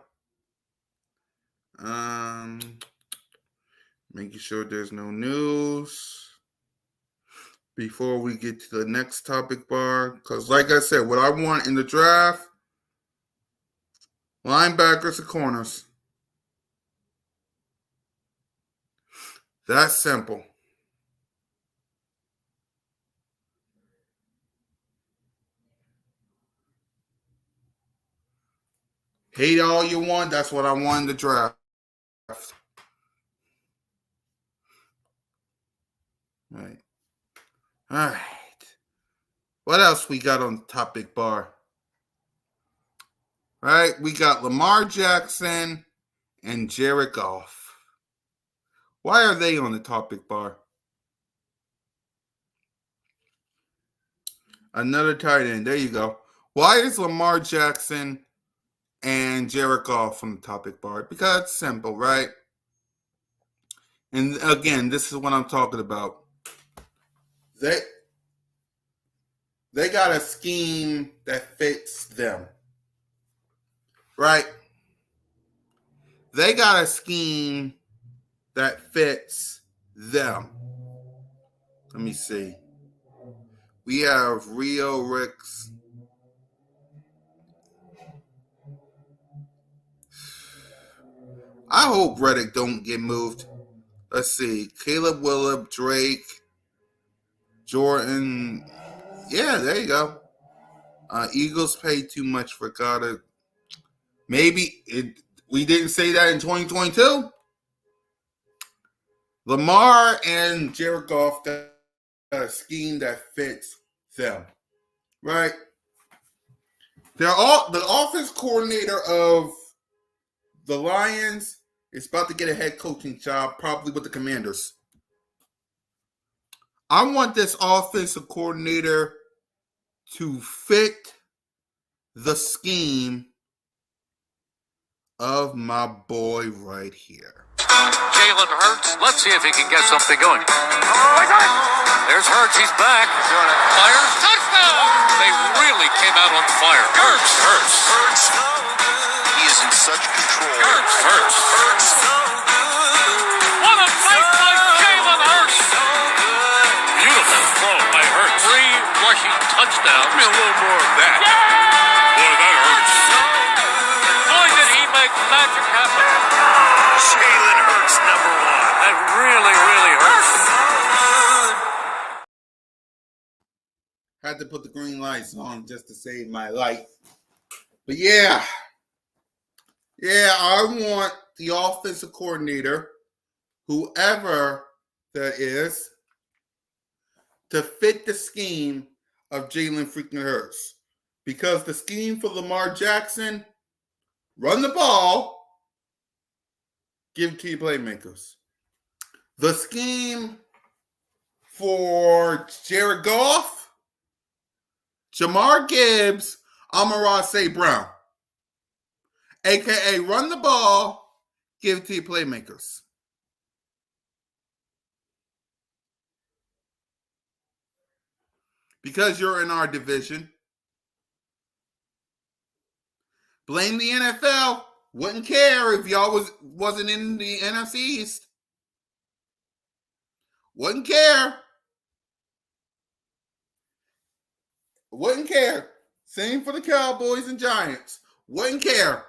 Making sure there's no news before we get to the next topic bar. Because like I said, what I want in the draft, linebackers and corners. That's simple. Hate all you want. That's what I want in the draft. Right. All right. What else we got on the topic bar? All right. We got Lamar Jackson and Jared Goff. Why are they on the topic bar? Another tight end. There you go. Why is Lamar Jackson and Jared Goff on the topic bar? Because it's simple, right? And again, this is what I'm talking about. They got a scheme that fits them, right? They got a scheme that fits them. Let me see. We have Rio Ricks. I hope Reddick don't get moved. Let's see. Caleb Willard, Drake, Jordan. Yeah, there you go. Eagles pay too much for Goddard. Maybe we didn't say that in 2022. Lamar and Jared Goff got a scheme that fits them, right? They're all the offense coordinator of the Lions is about to get a head coaching job, probably with the Commanders. I want this offensive coordinator to fit the scheme of my boy right here. Jalen Hurts. Let's see if he can get something going. There's Hurts. He's back. Fires. Touchdown. They really came out on fire. Hurts. He is in such control. Hurts. What a play by Jalen Hurts. Beautiful throw by Hurts. 3 rushing touchdowns. Give me a little more of that. Boy, that hurts. Boy, did he make magic happen. Jalen Hurts, number 1. That really, really hurts. Had to put the green lights on just to save my life. But yeah, I want the offensive coordinator, whoever that is, to fit the scheme of Jalen freaking Hurts. Because the scheme for Lamar Jackson, run the ball, give it to your playmakers. The scheme for Jared Goff, Jamar Gibbs, Amon-Ra St. Brown. AKA run the ball, give it to your playmakers. because you're in our division. Blame the NFL. Wouldn't care if y'all wasn't in the NFC East. Wouldn't care. Wouldn't care. Same for the Cowboys and Giants. Wouldn't care.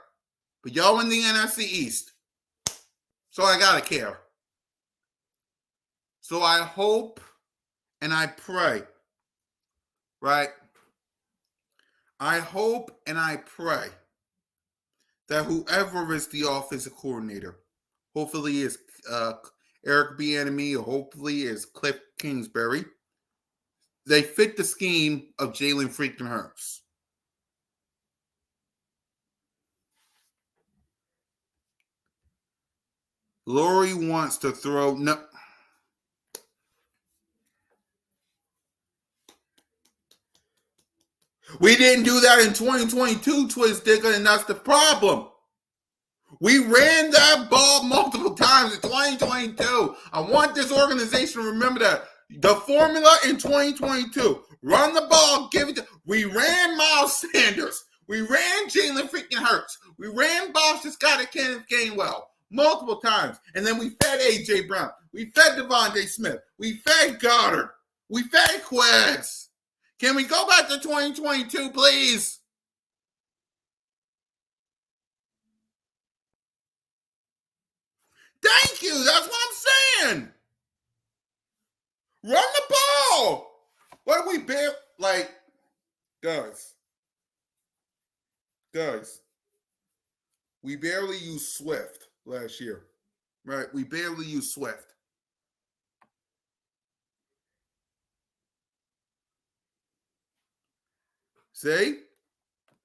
But y'all in the NFC East. So I gotta care. So I hope and I pray, right? I hope and I pray that whoever is the offensive coordinator, hopefully is Eric Bieniemy or hopefully is Cliff Kingsbury, they fit the scheme of Jalen freaking Hurts. Lori wants to throw no. We didn't do that in 2022, Twist Digger, and that's the problem. We ran that ball multiple times in 2022. I want this organization to remember that. The formula in 2022, run the ball, give it to. We ran Miles Sanders. We ran Jalen freaking Hurts. We ran Bosch Scott and Kenneth Gainwell multiple times. And then we fed A.J. Brown. We fed Devontae Smith. We fed Goddard. We fed Quez. Can we go back to 2022, please? Thank you. That's what I'm saying. Run the ball. What do we bear? Like, guys, we barely used Swift last year, right? We barely used Swift. See?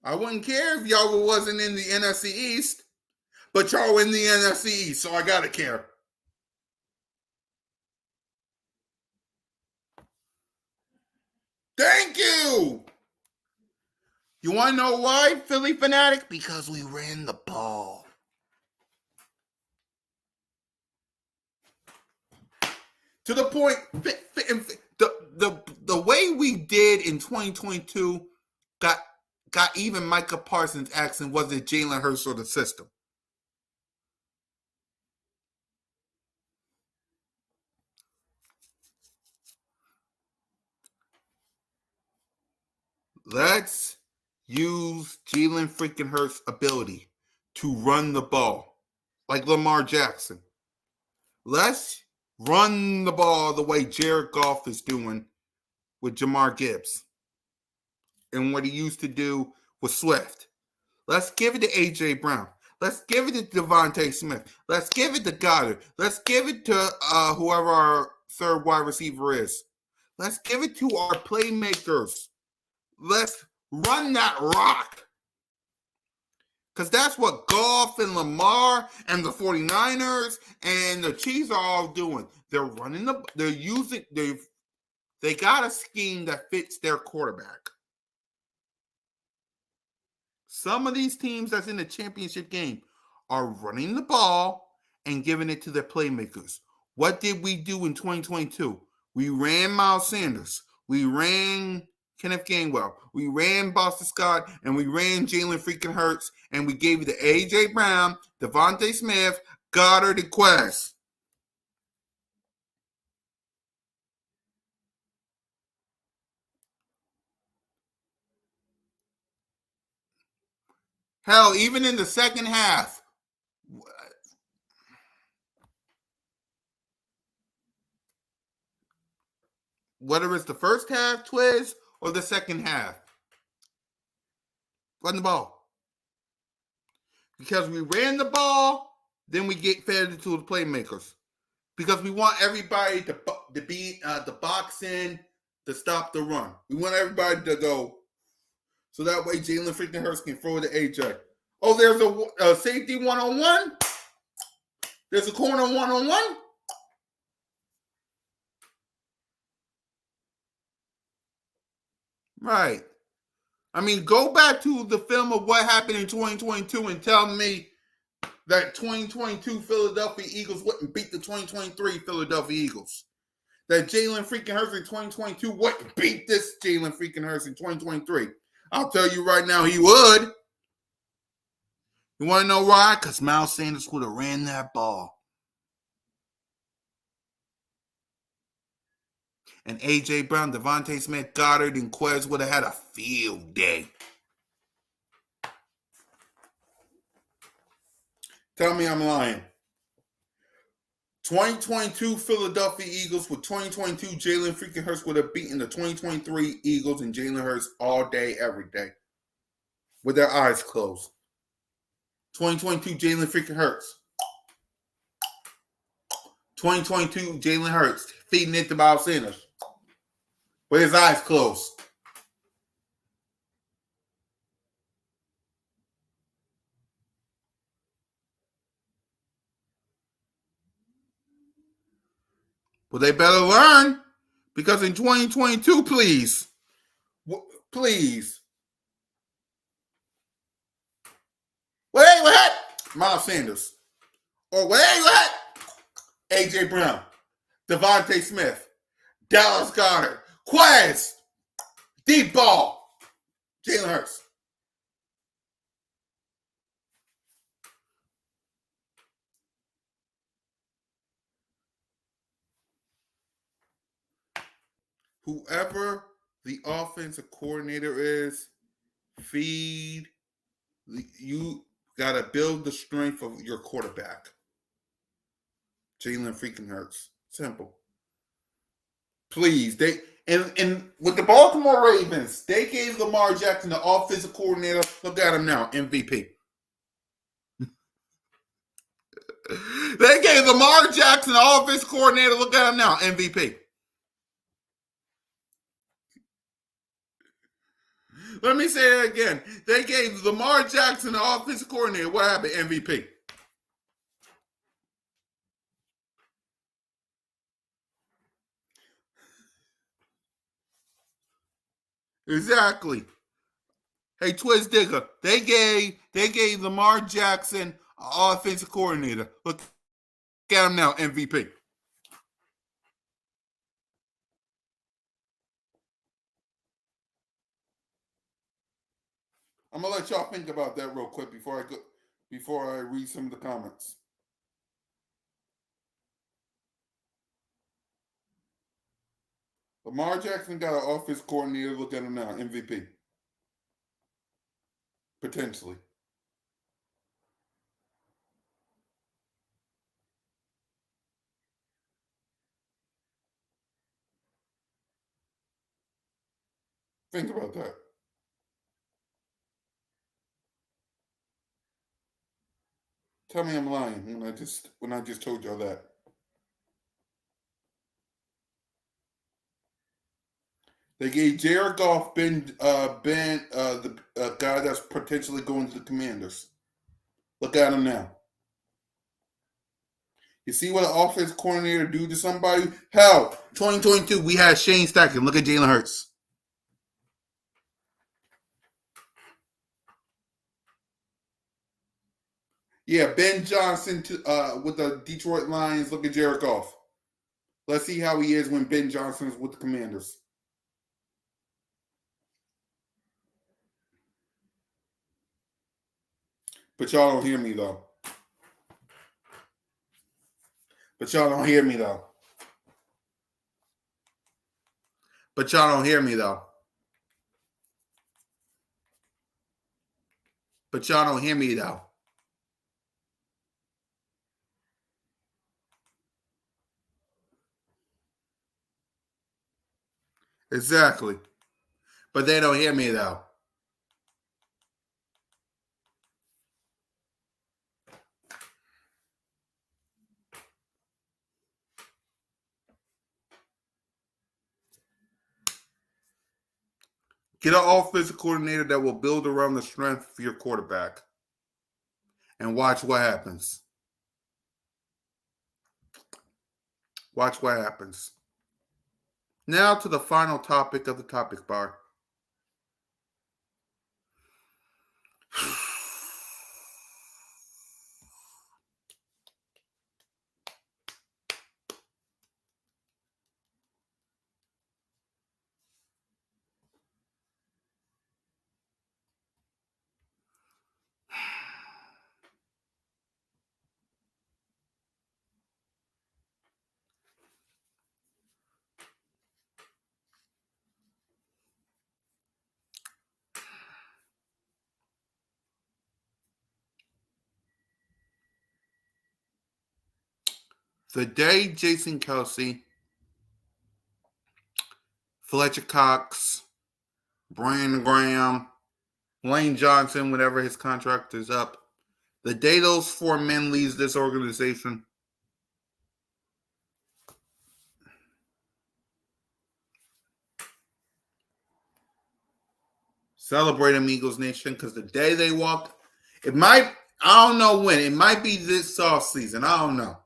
I wouldn't care if y'all wasn't in the NFC East, but y'all in the NFC East, so I gotta care. Thank you. You want to know why, Philly fanatic? Because we ran the ball. To the point, the way we did in 2022 got even Micah Parsons asking, was it Jalen Hurts or the system? Let's use Jalen freaking Hurts' ability to run the ball like Lamar Jackson. Let's run the ball the way Jared Goff is doing with Jamar Gibbs and what he used to do with Swift. Let's give it to A.J. Brown. Let's give it to Devontae Smith. Let's give it to Goddard. Let's give it to whoever our third wide receiver is. Let's give it to our playmakers. Let's run that rock. Because that's what Goff and Lamar and the 49ers and the Chiefs are all doing. They're running they got a scheme that fits their quarterback. Some of these teams that's in the championship game are running the ball and giving it to their playmakers. What did we do in 2022? We ran Miles Sanders. We ran Kenneth Gainwell. We ran Boston Scott, and we ran Jalen freaking Hurts, and we gave it to A.J. Brown, Devontae Smith, Goddard, and Quez. Hell, even in the second half, whether it's the first half, Twiz, or the second half, run the ball. Because we ran the ball, then we get fed it to the playmakers. Because we want everybody to be the box in, to stop the run. We want everybody to go. So that way Jalen freaking Hurts can throw it to AJ. Oh, there's a safety one-on-one? There's a corner one-on-one? Right. I mean, go back to the film of what happened in 2022 and tell me that 2022 Philadelphia Eagles wouldn't beat the 2023 Philadelphia Eagles. that Jalen freaking Hurts in 2022 wouldn't beat this Jalen freaking Hurts in 2023. I'll tell you right now, he would. You want to know why? Because Miles Sanders would have ran that ball. And A.J. Brown, Devontae Smith, Goddard, and Quez would have had a field day. Tell me I'm lying. 2022 Philadelphia Eagles with 2022 Jalen freaking Hurts would have beaten the 2023 Eagles and Jalen Hurts all day, every day. With their eyes closed. 2022 Jalen freaking Hurts. 2022 Jalen Hurts feeding it to Miles Sanders. With his eyes closed. But they better learn. Because in 2022, please. Please. Wait, what? Miles Sanders. Or wait, what? A.J. Brown. Devontae Smith. Dallas Goddard. Quez. Deep ball. Jalen Hurts. Whoever the offensive coordinator is, you got to build the strength of your quarterback. Jalen freaking Hurts. Simple. Please. And with the Baltimore Ravens, they gave Lamar Jackson the offensive coordinator. Look at him now, MVP. They gave Lamar Jackson the offensive coordinator. Look at him now, MVP. Let me say it again. They gave Lamar Jackson the offensive coordinator. What happened? MVP. Exactly. Hey, Twiz Digger. They gave Lamar Jackson offensive coordinator. Look at him now, MVP. I'm gonna let y'all think about that real quick before I read some of the comments. Lamar Jackson got an offense coordinator. Look at him now, MVP. Potentially. Think about that. Tell me I'm lying when I just told y'all that. They gave Jared Goff the guy that's potentially going to the Commanders. Look at him now. You see what an offense coordinator do to somebody? Hell, 2022, we had Shane Steichen. Look at Jalen Hurts. Yeah, Ben Johnson with the Detroit Lions. Look at Jared Goff. Let's see how he is when Ben Johnson is with the Commanders. But y'all don't hear me, though. But y'all don't hear me, though. But y'all don't hear me, though. But y'all don't hear me, though. Exactly. But they don't hear me, though. Get an offensive coordinator that will build around the strength of your quarterback. And watch what happens. Watch what happens. Now to the final topic of the topic bar. The day Jason Kelsey, Fletcher Cox, Brandon Graham, Lane Johnson, whenever his contract is up, the day those four men leaves this organization, celebrate them, Eagles Nation, because the day they walk, it might, I don't know when, it might be this off season, I don't know.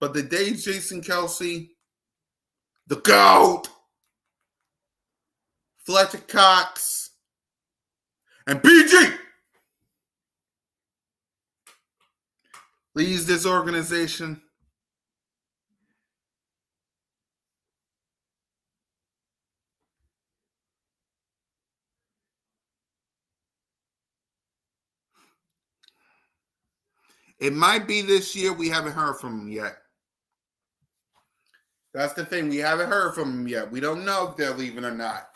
But the day Jason Kelsey, the GOAT, Fletcher Cox, and PG leaves this organization, it might be this year. We haven't heard from him yet. That's the thing. We haven't heard from him yet. We don't know if they're leaving or not.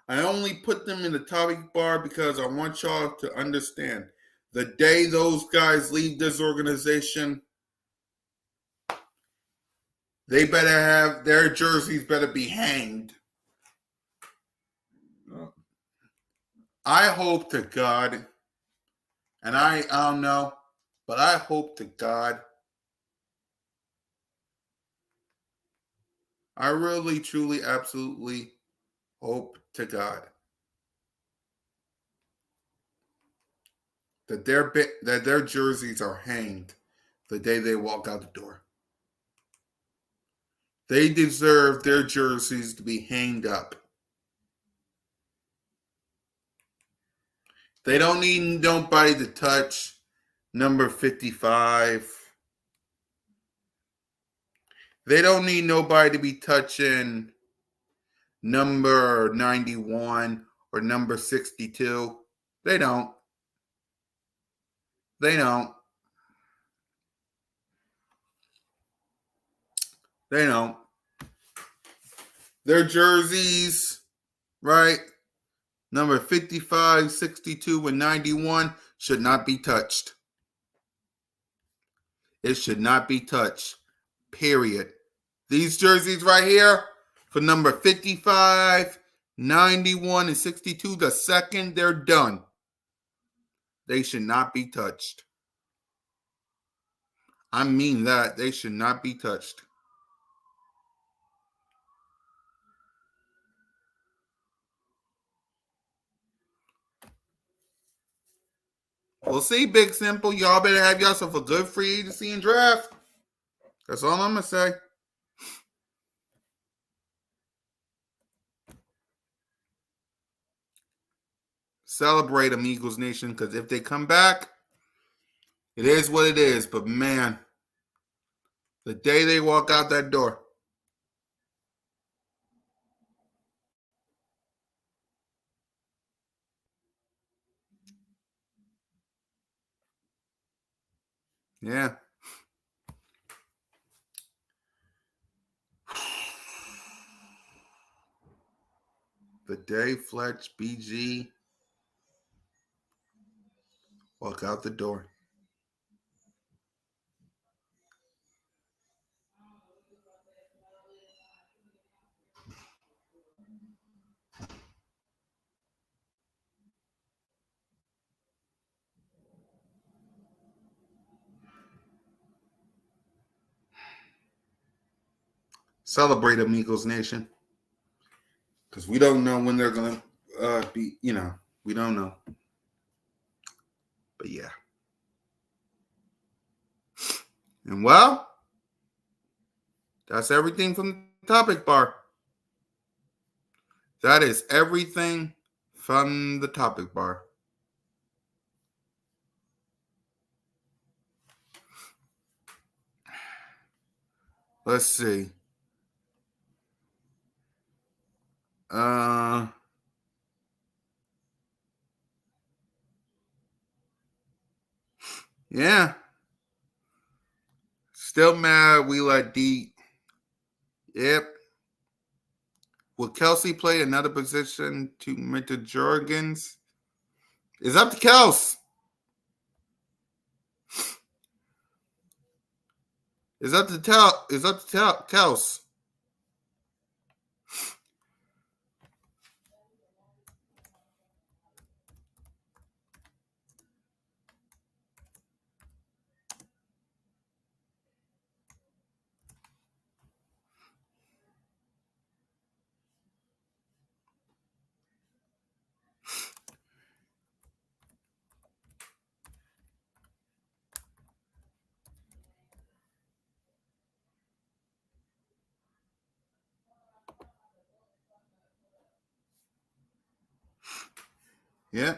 I only put them in the topic bar because I want y'all to understand. The day those guys leave this organization, they better have their jerseys better be hanged. I hope to God, and I don't know, but I hope to God, I really, truly, absolutely hope to God that their jerseys are hanged the day they walk out the door. They deserve their jerseys to be hanged up. They don't need nobody to touch number 55. They don't need nobody to be touching number 91 or number 62. They don't. They don't. They don't. Their jerseys, right? Number 55, 62, and 91 should not be touched. It should not be touched. Period. These jerseys right here for number 55, 91, and 62, the second they're done, they should not be touched. I mean that. They should not be touched. We'll see, Big Simple. Y'all better have yourself a good free agency and draft. That's all I'm going to say. Celebrate them, Eagles Nation, because if they come back, it is what it is. But, man, the day they walk out that door, yeah. The day Fletch, BG walk out the door. Celebrate them, Eagles Nation. Because we don't know when they're going to be, we don't know. But, yeah. And, well, that's everything from the topic bar. That is everything from the topic bar. Let's see. Yeah. Still mad we let D. Yep. Will Kelsey play another position to mentor Jorgens? It's up to Kels. It's up to Kels. Yeah.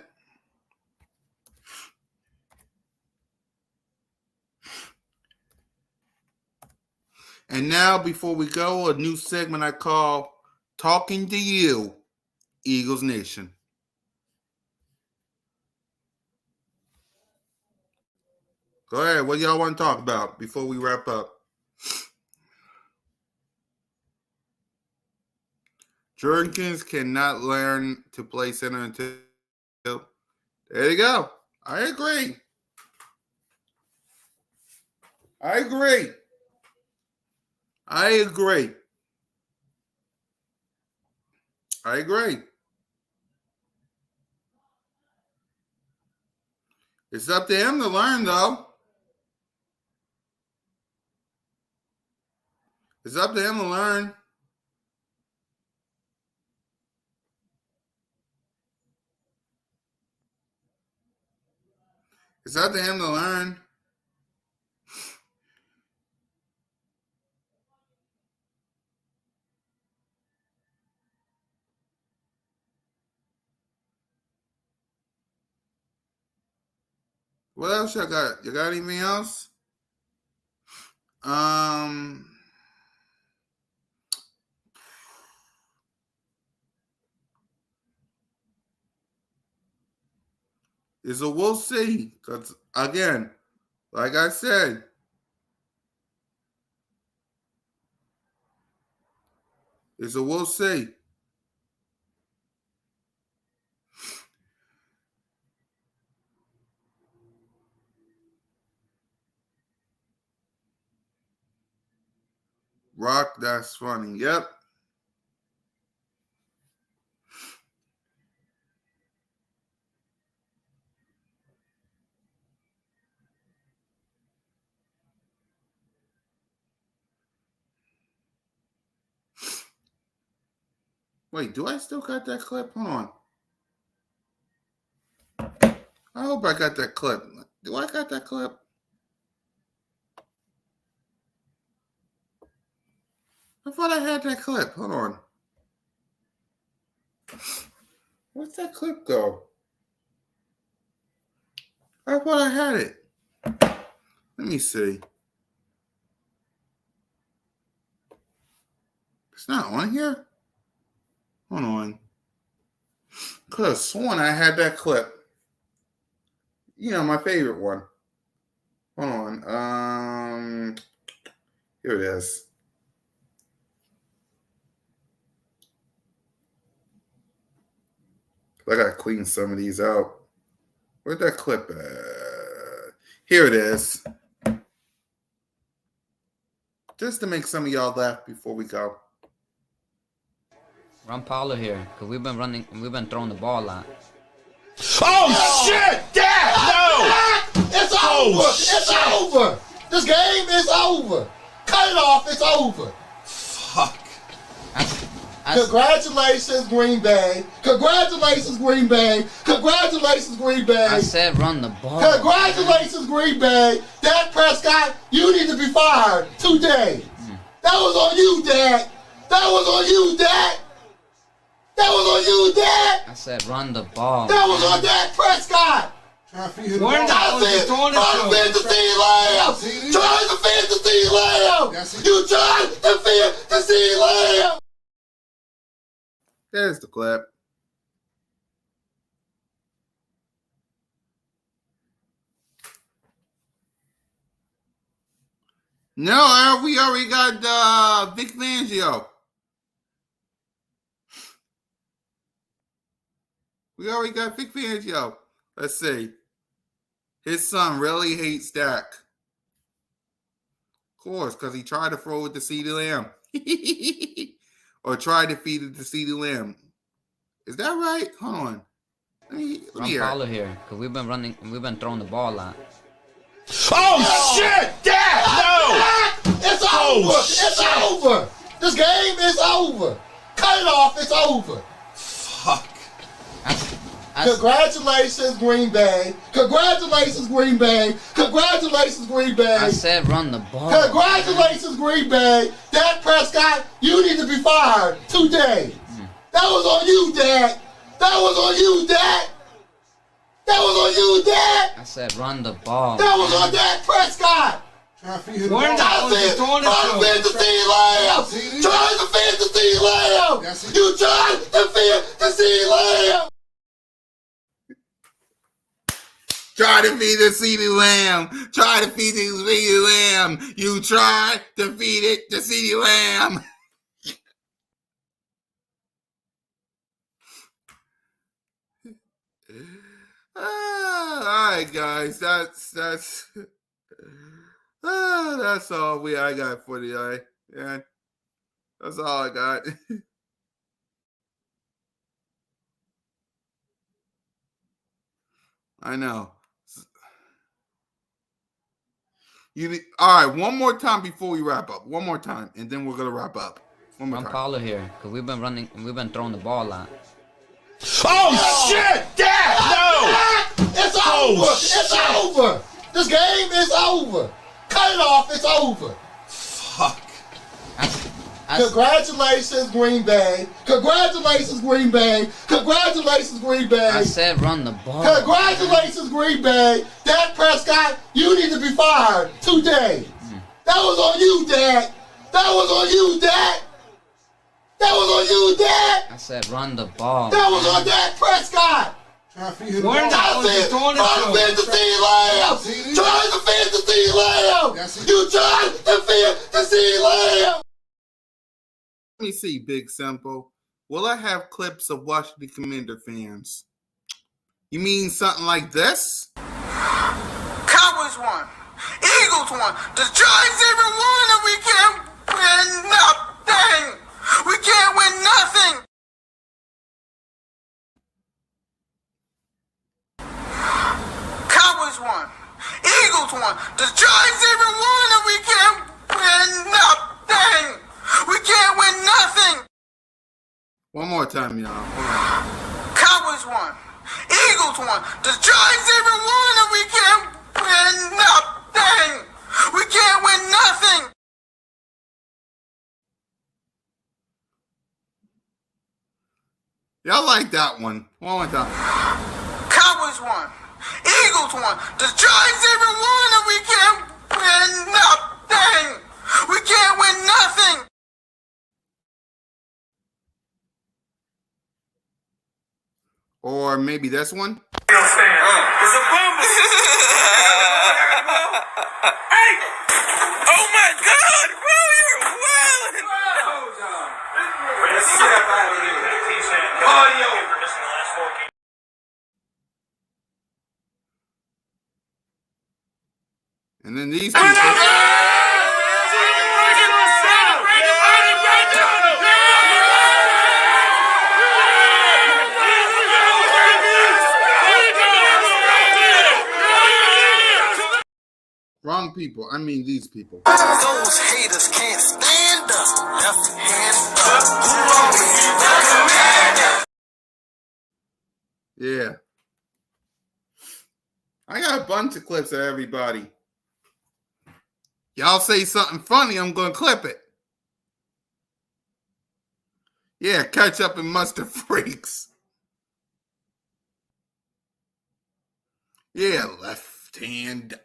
And now, before we go, a new segment I call Talking to You, Eagles Nation. Go ahead. What y'all want to talk about before we wrap up? Jerkins cannot learn to play center until. There you go. I agree. I agree. I agree. I agree. It's up to him to learn, though. It's up to him to learn. It's up to him to learn. What else y'all got? You got anything else? Is a we'll see. Because again, like I said, it's a we'll see. Rock, that's funny. Yep. Wait, do I still got that clip? Hold on. I hope I got that clip. Do I got that clip? I thought I had that clip. Hold on. Where's that clip go? I thought I had it. Let me see. It's not on here. Hold on. Could have sworn I had that clip. You know, my favorite one. Hold on. Here it is. I gotta clean some of these out. Where'd that clip at? Here it is. Just to make some of y'all laugh before we go. Run Paulo here, because we've been throwing the ball a lot. Oh, shit! Dad! No! It's over! It's over! This game is over! Cut it off, it's over! Fuck. Congratulations, Green Bay! Congratulations, Green Bay! Congratulations, Green Bay! I said run the ball. Congratulations, Green Bay! Dak Prescott, you need to be fired today! That was on you, Dad! That was on you, Dad! That was on you, Dad! I said run the ball. That was on Dak Prescott! Trying to defend the CeeDee Lamb! Trying to defend the CeeDee Lamb! You trying to defend the CeeDee Lamb! There's the clip. No, we already got Vic Fangio. We already got Vic Fangio. Let's see. His son really hates Dak. course, because he tried to throw it to CeeDee Lamb. Or tried to feed it to CeeDee Lamb. Is that right? Hold on. Let me Run hear Paulo it. here, because we've been throwing the ball out. Oh, shit! Dad! No! It's over! It's over! This game is over! Cut it off! It's over! Fuck. Congratulations, Green Bay. Congratulations, Green Bay. Congratulations, Green Bay. I said run the ball. Congratulations, Green Bay. Dak Prescott, you need to be fired today. That was on you, Dak. That was on you, Dak. That was on you, Dak. I said run the ball. That was on Dak Prescott. Trying to feed the Lamb. Trying to feed the CeeDee Lamb. You tried to feed the CeeDee Lamb. Try to feed the CeeDee Lamb. Try to feed the CeeDee Lamb. You tried to feed it to CeeDee Lamb. All right, guys. That's all I got for today. Yeah, that's all I got. I know. All right, one more time before we wrap up. One more time, and then we're gonna wrap up. One more Run time. Paulo here, because we've been throwing the ball out. Oh, shit! Dad! No! It's over! It's over! This game is over! Cut it off! It's over! Fuck. Congratulations, Green Bay. Congratulations, Green Bay. Congratulations, Green Bay. I said run the ball. Congratulations, Green Bay. Dak Prescott, you need to be fired today. That was on you, Dak. That was on you, Dak. That was on you, Dak. I said run the ball. That was on Dak Prescott. Trying to feed the Lamb. Trying to feed the CeeDee Lamb. Trying to feed the CeeDee Lamb. You tried to feed the CeeDee Lamb. Let me see, Big Simple. Will I have clips of Washington Commander fans? You mean something like this? Cowboys won. Eagles won. The Giants even won, and we can't win nothing. We can't win nothing. Cowboys won. Eagles won. The Giants even won, and we can't win nothing. We can't win nothing. One more time, y'all. Hold on. Cowboys won. Eagles won. The Giants even won, and we can't win nothing. We can't win nothing. Y'all like that one. One more time. Cowboys won. Eagles won. The Giants even won, and we can't win nothing. We can't win nothing. Or maybe this one. It's a bumble. Hey! Oh my God, bro, you're wild. And then these people. Wrong people. I mean these people. Those haters can't stand us. Left hand up. Yeah. I got a bunch of clips of everybody. Y'all say something funny, I'm going to clip it. Yeah, ketchup and mustard freaks. Yeah, left hand up.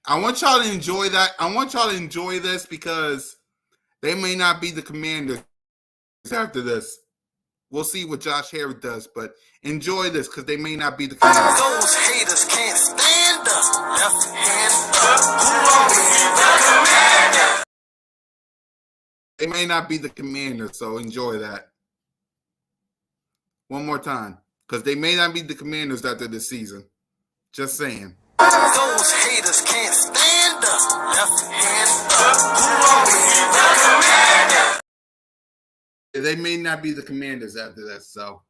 I want y'all to enjoy that. I want y'all to enjoy this because they may not be the Commanders after this. We'll see what Josh Harris does, but enjoy this because they may not be the Commanders. Those haters can't stand us. Left hand up. They may not be the Commanders, so enjoy that. One more time, because they may not be the Commanders after this season. Just saying. Those haters can't stand us. Left hand up. They may not be the Commanders after that, so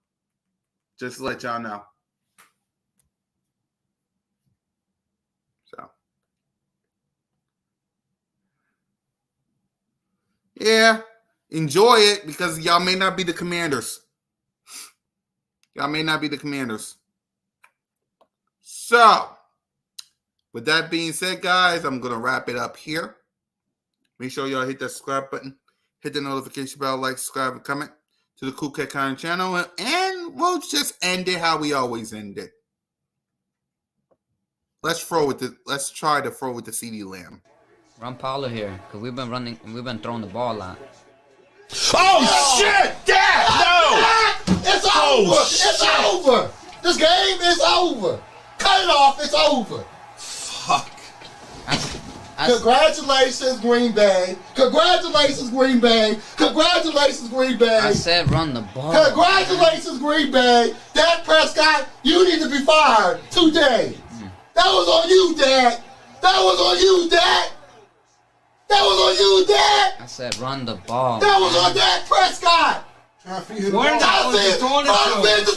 just to let y'all know. So, yeah, enjoy it because y'all may not be the Commanders. Y'all may not be the Commanders. So, with that being said, guys, I'm going to wrap it up here. Make sure y'all hit that subscribe button. Hit the notification bell, like, subscribe, and comment to the CoolCat Content channel. And we'll just end it how we always end it. Let's try to throw with the CD Lamb. Run Paulo here, because we've been throwing the ball a lot. Oh, shit! Dad! No! It's over! It's over! This game is over! Cut it off, it's over! Fuck. Congratulations, Green Bay. Congratulations, Green Bay. Congratulations, Green Bay. I said run the ball. Congratulations, Green Bay. Dak Prescott, you need to be fired today. That was on you, Dak. That was on you, Dak. That was on you, Dak. I said run the ball. That was on Dak Prescott. Where the hell is the